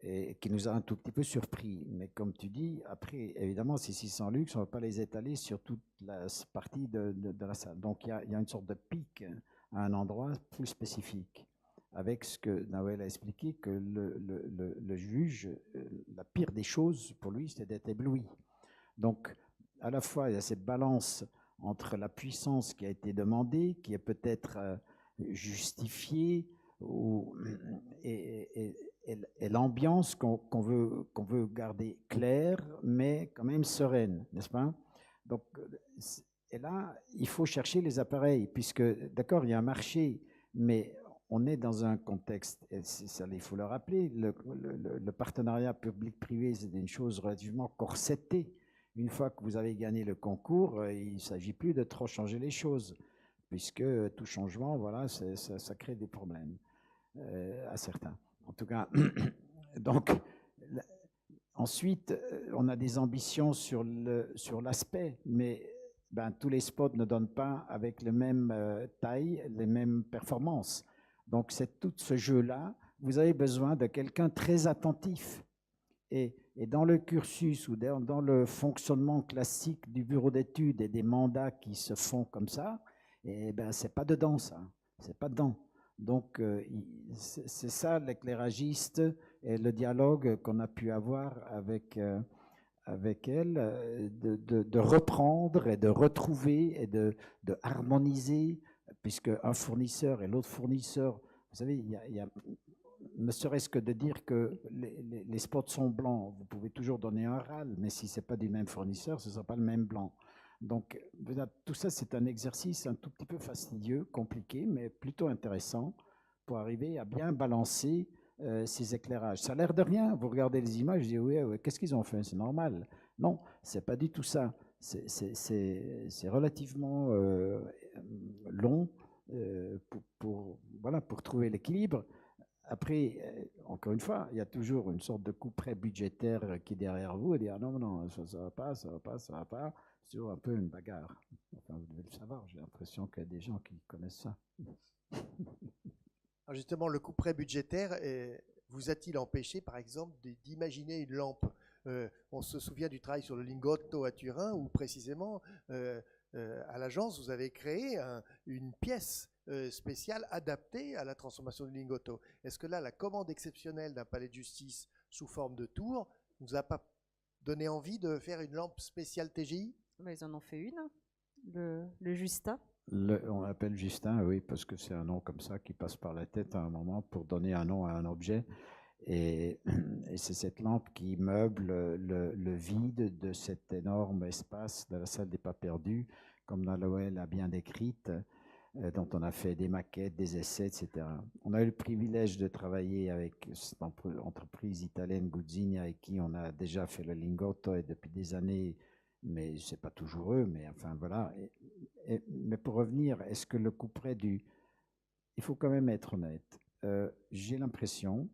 et qui nous a un tout petit peu surpris. Mais comme tu dis, après, évidemment, ces 600 lux, on ne va pas les étaler sur toute la partie de la salle. Donc il y a une sorte de pic à un endroit plus spécifique. Avec ce que Nawel a expliqué, que le juge, la pire des choses pour lui, c'était d'être ébloui. Donc, à la fois, il y a cette balance entre la puissance qui a été demandée, qui est peut-être justifiée, et l'ambiance qu'on veut garder claire, mais quand même sereine, n'est-ce pas? Donc, et là, il faut chercher les appareils, puisque, d'accord, il y a un marché, mais on est dans un contexte, et ça, il faut le rappeler, le partenariat public-privé, c'est une chose relativement corsetée. Une fois que vous avez gagné le concours, il ne s'agit plus de trop changer les choses, puisque tout changement, voilà, ça crée des problèmes à certains. En tout cas, donc, ensuite, on a des ambitions sur l'aspect, mais ben, tous les spots ne donnent pas avec la même taille, les mêmes performances. Donc, c'est tout ce jeu-là. Vous avez besoin de quelqu'un très attentif. Et dans le cursus ou dans le fonctionnement classique du bureau d'études et des mandats qui se font comme ça, eh ben, c'est pas dedans, ça. C'est pas dedans. Donc, c'est ça l'éclairagiste et le dialogue qu'on a pu avoir avec elle, de reprendre et de retrouver et de harmoniser, puisque un fournisseur et l'autre fournisseur, vous savez, il y a ne serait-ce que de dire que les spots sont blancs, vous pouvez toujours donner un RAL, mais si ce n'est pas du même fournisseur, ce ne sera pas le même blanc. Donc, tout ça, c'est un exercice un tout petit peu fastidieux, compliqué, mais plutôt intéressant pour arriver à bien balancer ces éclairages. Ça a l'air de rien. Vous regardez les images, vous dites, oui, qu'est-ce qu'ils ont fait? C'est normal. Non, ce n'est pas du tout ça. C'est relativement long pour trouver l'équilibre. Après, encore une fois, il y a toujours une sorte de couperet budgétaire qui est derrière vous et dit ah non, ça ne va pas, ça ne va pas, ça ne va pas. C'est toujours un peu une bagarre. Enfin, vous devez le savoir, j'ai l'impression qu'il y a des gens qui connaissent ça. Alors justement, le couperet budgétaire vous a-t-il empêché, par exemple, d'imaginer une lampe on se souvient du travail sur le Lingotto à Turin, où précisément, à l'agence, vous avez créé une pièce spéciale adaptée à la transformation du Lingotto. Est-ce que là, la commande exceptionnelle d'un palais de justice sous forme de tour ne vous a pas donné envie de faire une lampe spéciale TGI? Ils en ont fait une, le Justin. On l'appelle Justin, oui, parce que c'est un nom comme ça qui passe par la tête à un moment pour donner un nom à un objet. Et c'est cette lampe qui meuble le vide de cet énorme espace de la salle des pas perdus, comme Nawel l'a bien décrite, dont on a fait des maquettes, des essais, etc. On a eu le privilège de travailler avec cette entreprise italienne Guzzini, avec qui on a déjà fait le Lingotto et depuis des années, mais c'est pas toujours eux, mais enfin voilà. Mais pour revenir, est-ce que le couperet il faut quand même être honnête. J'ai l'impression,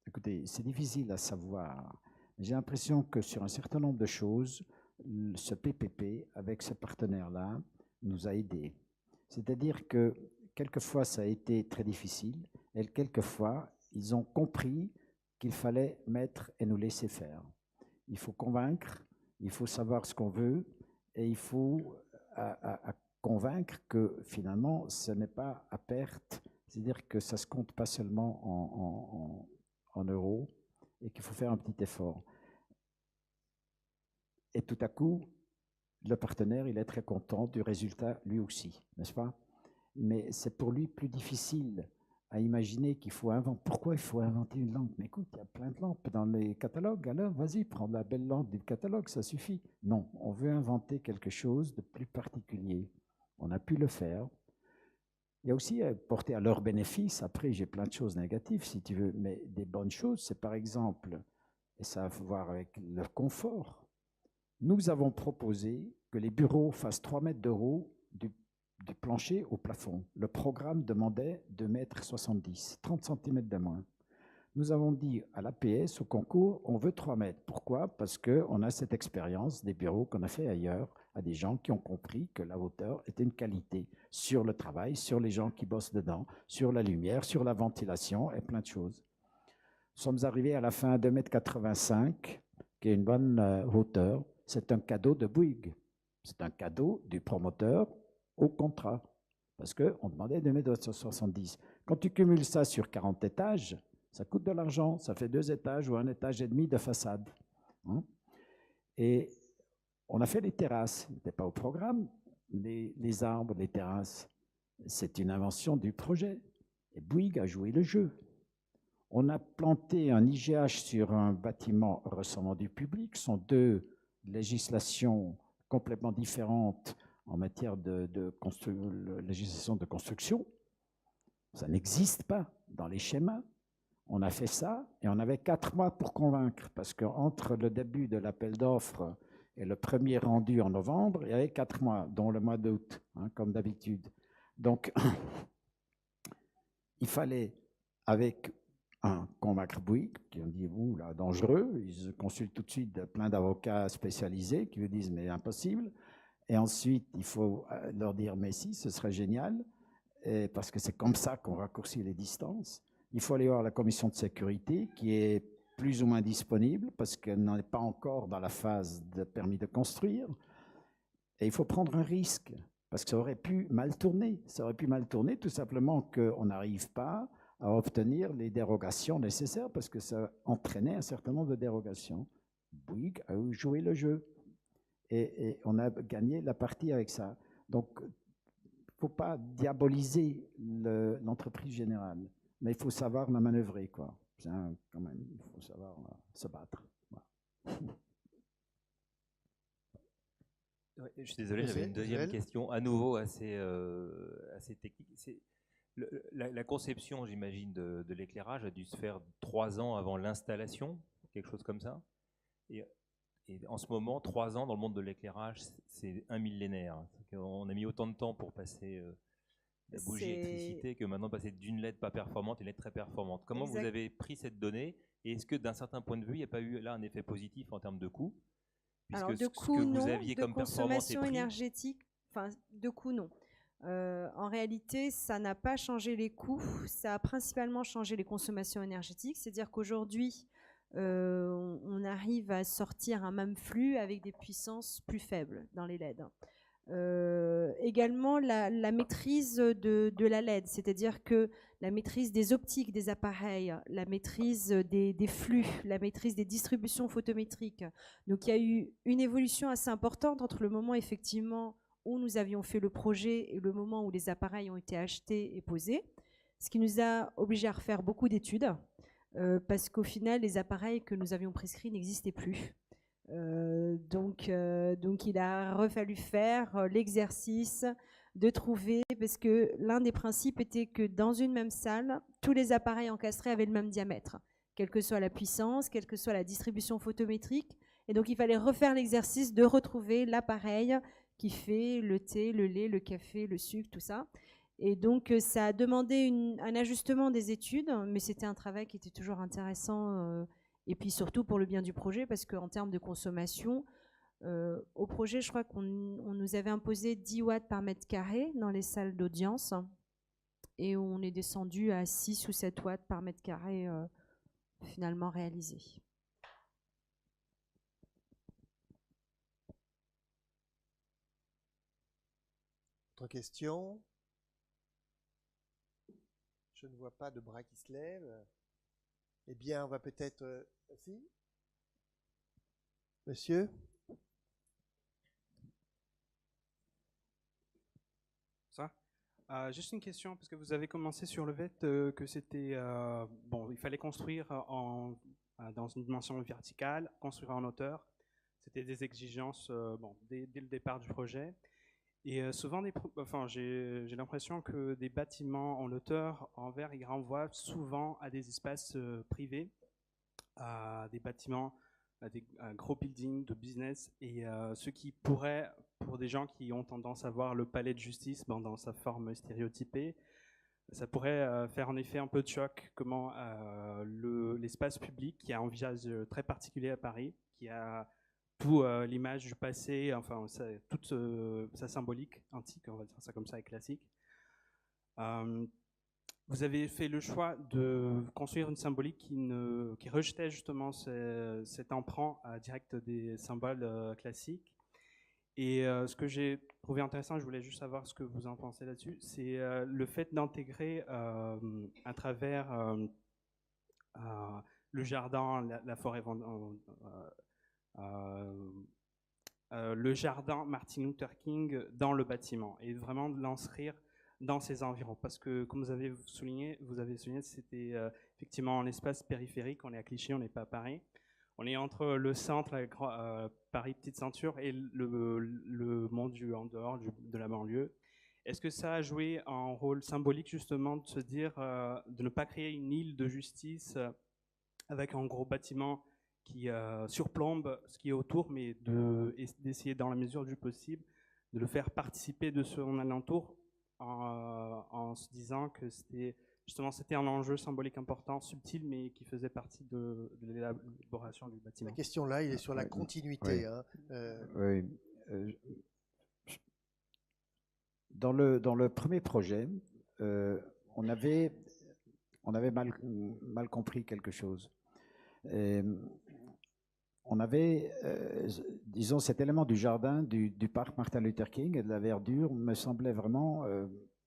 écoutez, c'est difficile à savoir, mais j'ai l'impression que sur un certain nombre de choses, ce PPP, avec ce partenaire-là, nous a aidés. C'est-à-dire que quelquefois, ça a été très difficile, et quelquefois, ils ont compris qu'il fallait mettre et nous laisser faire. Il faut convaincre, il faut savoir ce qu'on veut, et il faut à convaincre que finalement, ce n'est pas à perte, c'est-à-dire que ça ne se compte pas seulement en euros, et qu'il faut faire un petit effort. Et tout à coup, le partenaire, il est très content du résultat, lui aussi, n'est-ce pas? Mais c'est pour lui plus difficile à imaginer qu'il faut inventer. Pourquoi il faut inventer une lampe? Mais écoute, il y a plein de lampes dans les catalogues, alors vas-y, prends la belle lampe du catalogue, ça suffit. Non, on veut inventer quelque chose de plus particulier. On a pu le faire. Il y a aussi porté à leur bénéfice, après j'ai plein de choses négatives si tu veux, mais des bonnes choses, c'est par exemple, et ça a à voir avec le confort, nous avons proposé que les bureaux fassent 3 mètres de haut du plancher au plafond. Le programme demandait 2,70 m, 30 cm de moins. Nous avons dit à l'APS, au concours, on veut 3 mètres. Pourquoi? Parce qu'on a cette expérience des bureaux qu'on a fait ailleurs à des gens qui ont compris que la hauteur était une qualité sur le travail, sur les gens qui bossent dedans, sur la lumière, sur la ventilation et plein de choses. Nous sommes arrivés à la fin à 2,85 m, qui est une bonne hauteur. C'est un cadeau de Bouygues. C'est un cadeau du promoteur au contrat, parce qu'on demandait 2,70 m. Quand tu cumules ça sur 40 étages, ça coûte de l'argent, ça fait 2 étages ou 1,5 étage de façade. Et on a fait les terrasses, ce n'était pas au programme, les arbres, les terrasses, c'est une invention du projet. Et Bouygues a joué le jeu. On a planté un IGH sur un bâtiment ressemblant du public, ce sont 2 législations complètement différentes en matière de législation de construction. Ça n'existe pas dans les schémas. On a fait ça et on avait 4 mois pour convaincre, parce qu'entre le début de l'appel d'offres et le premier rendu en novembre, il y avait 4 mois, dont le mois d'août, comme d'habitude. Donc, il fallait, avec convaincre Bouygues, qui ont dit, vous, là, dangereux, ils consultent tout de suite plein d'avocats spécialisés qui lui disent, mais impossible. Et ensuite, il faut leur dire, mais si, ce serait génial, et parce que c'est comme ça qu'on raccourcit les distances. Il faut aller voir la commission de sécurité, qui est plus ou moins disponible, parce qu'elle n'en est pas encore dans la phase de permis de construire. Et il faut prendre un risque, parce que ça aurait pu mal tourner. Ça aurait pu mal tourner, tout simplement qu'on n'arrive pas à obtenir les dérogations nécessaires, parce que ça entraînait un certain nombre de dérogations. Bouygues a joué le jeu. Et on a gagné la partie avec ça. Donc, il ne faut pas diaboliser l'entreprise générale, mais il faut savoir la manœuvrer, quoi. Quand même, il faut savoir se battre. Voilà. Ouais, je suis désolé, j'avais une deuxième question, à nouveau assez technique. La conception, j'imagine, de l'éclairage a dû se faire 3 ans avant l'installation, quelque chose comme ça. Et en ce moment, 3 ans dans le monde de l'éclairage, c'est un millénaire. On a mis autant de temps pour passer la bougie électricité que maintenant passer d'une LED pas performante à une LED très performante. Comment vous avez pris cette donnée? Et est-ce que d'un certain point de vue, il n'y a pas eu là un effet positif en termes de coût? Alors de coût, non. De consommation énergétique, enfin de coût, non. En réalité, ça n'a pas changé les coûts, ça a principalement changé les consommations énergétiques. C'est-à-dire qu'aujourd'hui, on arrive à sortir un même flux avec des puissances plus faibles dans les LED. Également la maîtrise de la LED, c'est-à-dire que la maîtrise des optiques des appareils, la maîtrise des flux, la maîtrise des distributions photométriques. Donc il y a eu une évolution assez importante entre le moment effectivement où nous avions fait le projet et le moment où les appareils ont été achetés et posés, ce qui nous a obligés à refaire beaucoup d'études, parce qu'au final, les appareils que nous avions prescrits n'existaient plus. Donc il a refallu faire l'exercice de trouver, parce que l'un des principes était que dans une même salle, tous les appareils encastrés avaient le même diamètre, quelle que soit la puissance, quelle que soit la distribution photométrique. Et donc il fallait refaire l'exercice de retrouver l'appareil qui fait le thé, le lait, le café, le sucre, tout ça. Et donc, ça a demandé un ajustement des études, mais c'était un travail qui était toujours intéressant, et puis surtout pour le bien du projet, parce qu'en termes de consommation, au projet, je crois qu'on nous avait imposé 10 watts par mètre carré dans les salles d'audience, et on est descendu à 6 ou 7 watts par mètre carré finalement réalisé. Autre question? Je ne vois pas de bras qui se lèvent. Eh bien, on va peut-être... si? Monsieur? Ça? Juste une question, parce que vous avez commencé sur le fait que c'était... bon, il fallait construire dans une dimension verticale, construire en hauteur. C'était des exigences bon, dès le départ du projet. Et souvent, j'ai l'impression que des bâtiments en hauteur, en verre, ils renvoient souvent à des espaces privés, à des bâtiments, à gros buildings de business, et ce qui pourrait, pour des gens qui ont tendance à voir le palais de justice dans sa forme stéréotypée, ça pourrait faire en effet un peu de choc comment l'espace public, qui a un visage très particulier à Paris, qui a tout l'image du passé, enfin toute sa symbolique antique, on va dire ça comme ça, et classique. Vous avez fait le choix de construire une symbolique qui rejetait justement cet emprunt direct des symboles classiques. Et ce que j'ai trouvé intéressant, je voulais juste savoir ce que vous en pensez là-dessus, c'est le fait d'intégrer à travers le jardin, la forêt, le jardin Martin Luther King dans le bâtiment, et vraiment de l'inscrire dans ses environs, parce que comme vous avez souligné, c'était effectivement un espace périphérique. On est à Clichy, on n'est pas à Paris. On est entre le centre, Paris Petite Ceinture, et le monde en dehors de la banlieue. Est-ce que ça a joué un rôle symbolique justement de se dire, de ne pas créer une île de justice avec un gros bâtiment qui surplombe ce qui est autour, mais d'essayer dans la mesure du possible de le faire participer de son alentour en se disant que c'était un enjeu symbolique important, subtil, mais qui faisait partie de l'élaboration du bâtiment. La question là, il est sur la continuité. Oui. Hein. Oui. Dans le premier projet, on avait mal compris quelque chose. On avait, disons, cet élément du jardin, du parc Martin Luther King et de la verdure me semblait vraiment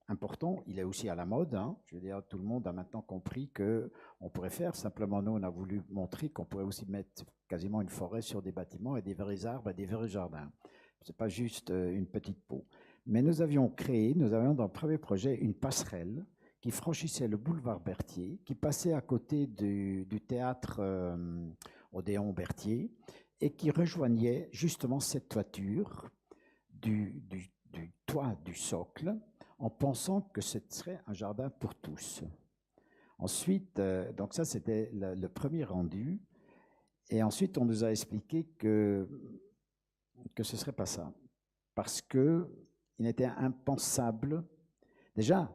important. Il est aussi à la mode. Hein. Je veux dire, tout le monde a maintenant compris qu'on pourrait faire. Simplement, nous, on a voulu montrer qu'on pourrait aussi mettre quasiment une forêt sur des bâtiments et des vrais arbres et des vrais jardins. Ce n'est pas juste une petite peau. Mais nous avions dans le premier projet une passerelle qui franchissait le boulevard Berthier, qui passait à côté du théâtre Odéon Berthier, et qui rejoignait justement cette toiture du toit du socle, en pensant que ce serait un jardin pour tous. Ensuite, donc ça c'était le premier rendu, et ensuite on nous a expliqué que ce ne serait pas ça, parce qu'il était impensable. Déjà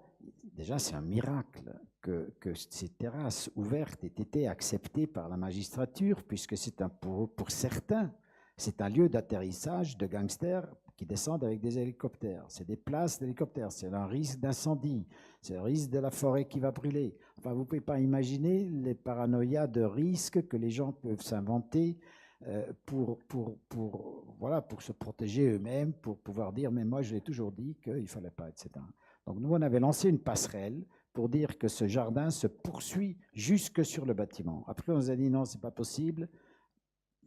c'est un miracle que ces terrasses ouvertes aient été acceptées par la magistrature, puisque pour certains, c'est un lieu d'atterrissage de gangsters qui descendent avec des hélicoptères. C'est des places d'hélicoptères, c'est un risque d'incendie, c'est le risque de la forêt qui va brûler. Enfin, vous ne pouvez pas imaginer les paranoïas de risque que les gens peuvent s'inventer pour se protéger eux-mêmes, pour pouvoir dire « mais moi je l'ai toujours dit qu'il ne fallait pas, etc. » Donc nous, on avait lancé une passerelle pour dire que ce jardin se poursuit jusque sur le bâtiment. Après, on nous a dit non, ce n'est pas possible.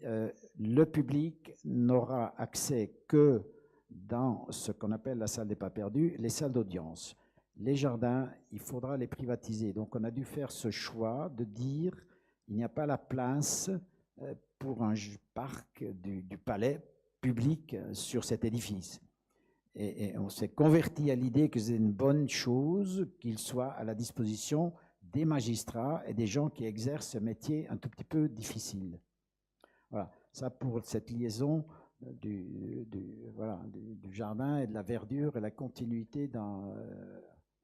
Le public n'aura accès que dans ce qu'on appelle la salle des pas perdus, les salles d'audience. Les jardins, il faudra les privatiser. Donc on a dû faire ce choix de dire il n'y a pas la place pour un parc du palais public sur cet édifice. Et on s'est converti à l'idée que c'est une bonne chose qu'il soit à la disposition des magistrats et des gens qui exercent ce métier un tout petit peu difficile. Voilà, ça pour cette liaison du jardin et de la verdure et la continuité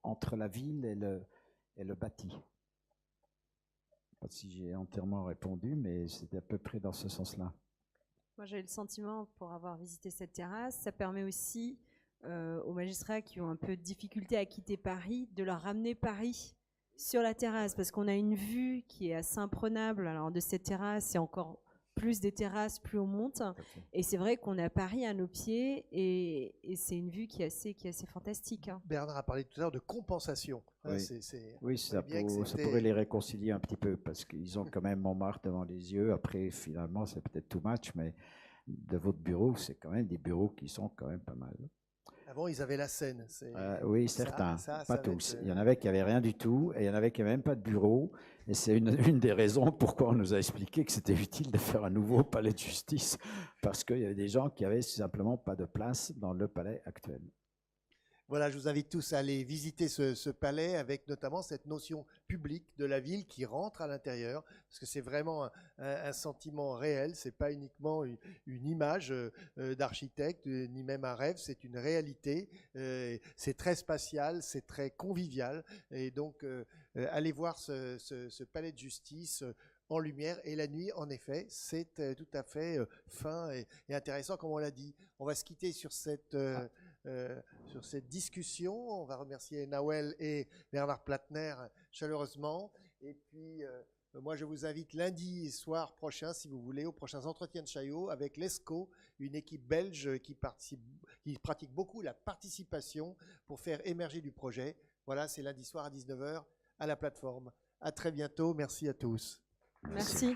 entre la ville et le bâti. Je ne sais pas si j'ai entièrement répondu, mais c'était à peu près dans ce sens-là. Moi, j'ai eu le sentiment, pour avoir visité cette terrasse, ça permet aussi aux magistrats qui ont un peu de difficulté à quitter Paris, de leur ramener Paris sur la terrasse, parce qu'on a une vue qui est assez imprenable. Alors de cette terrasse, c'est encore plus des terrasses, plus on monte. Et c'est vrai qu'on a Paris à nos pieds, et c'est une vue qui est assez fantastique. Hein. Bernard a parlé tout à l'heure de compensation. Oui, oui, ça pourrait les réconcilier un petit peu, parce qu'ils ont quand même Montmartre devant les yeux. Après, finalement, c'est peut-être too much, mais de votre bureau, c'est quand même des bureaux qui sont quand même pas mal. Avant, ils avaient la Seine. Oui, certains, pas tous. Il y en avait qui n'avaient rien du tout, et il y en avait qui n'avaient même pas de bureau. Et c'est une des raisons pourquoi on nous a expliqué que c'était utile de faire un nouveau palais de justice, parce qu'il y avait des gens qui n'avaient simplement pas de place dans le palais actuel. Voilà, je vous invite tous à aller visiter ce palais avec notamment cette notion publique de la ville qui rentre à l'intérieur, parce que c'est vraiment un sentiment réel, c'est pas uniquement une image d'architecte, ni même un rêve, c'est une réalité, c'est très spatial, c'est très convivial, et donc allez voir ce palais de justice en lumière, et la nuit, en effet, c'est tout à fait fin et intéressant, comme on l'a dit. On va se quitter sur cette discussion. On va remercier Nawel et Bernard Platner chaleureusement. Et puis, moi, je vous invite lundi soir prochain, si vous voulez, aux prochains entretiens de Chaillot avec l'ESCO, une équipe belge qui pratique beaucoup la participation pour faire émerger du projet. Voilà, c'est lundi soir à 19h à la plateforme. À très bientôt. Merci à tous. Merci.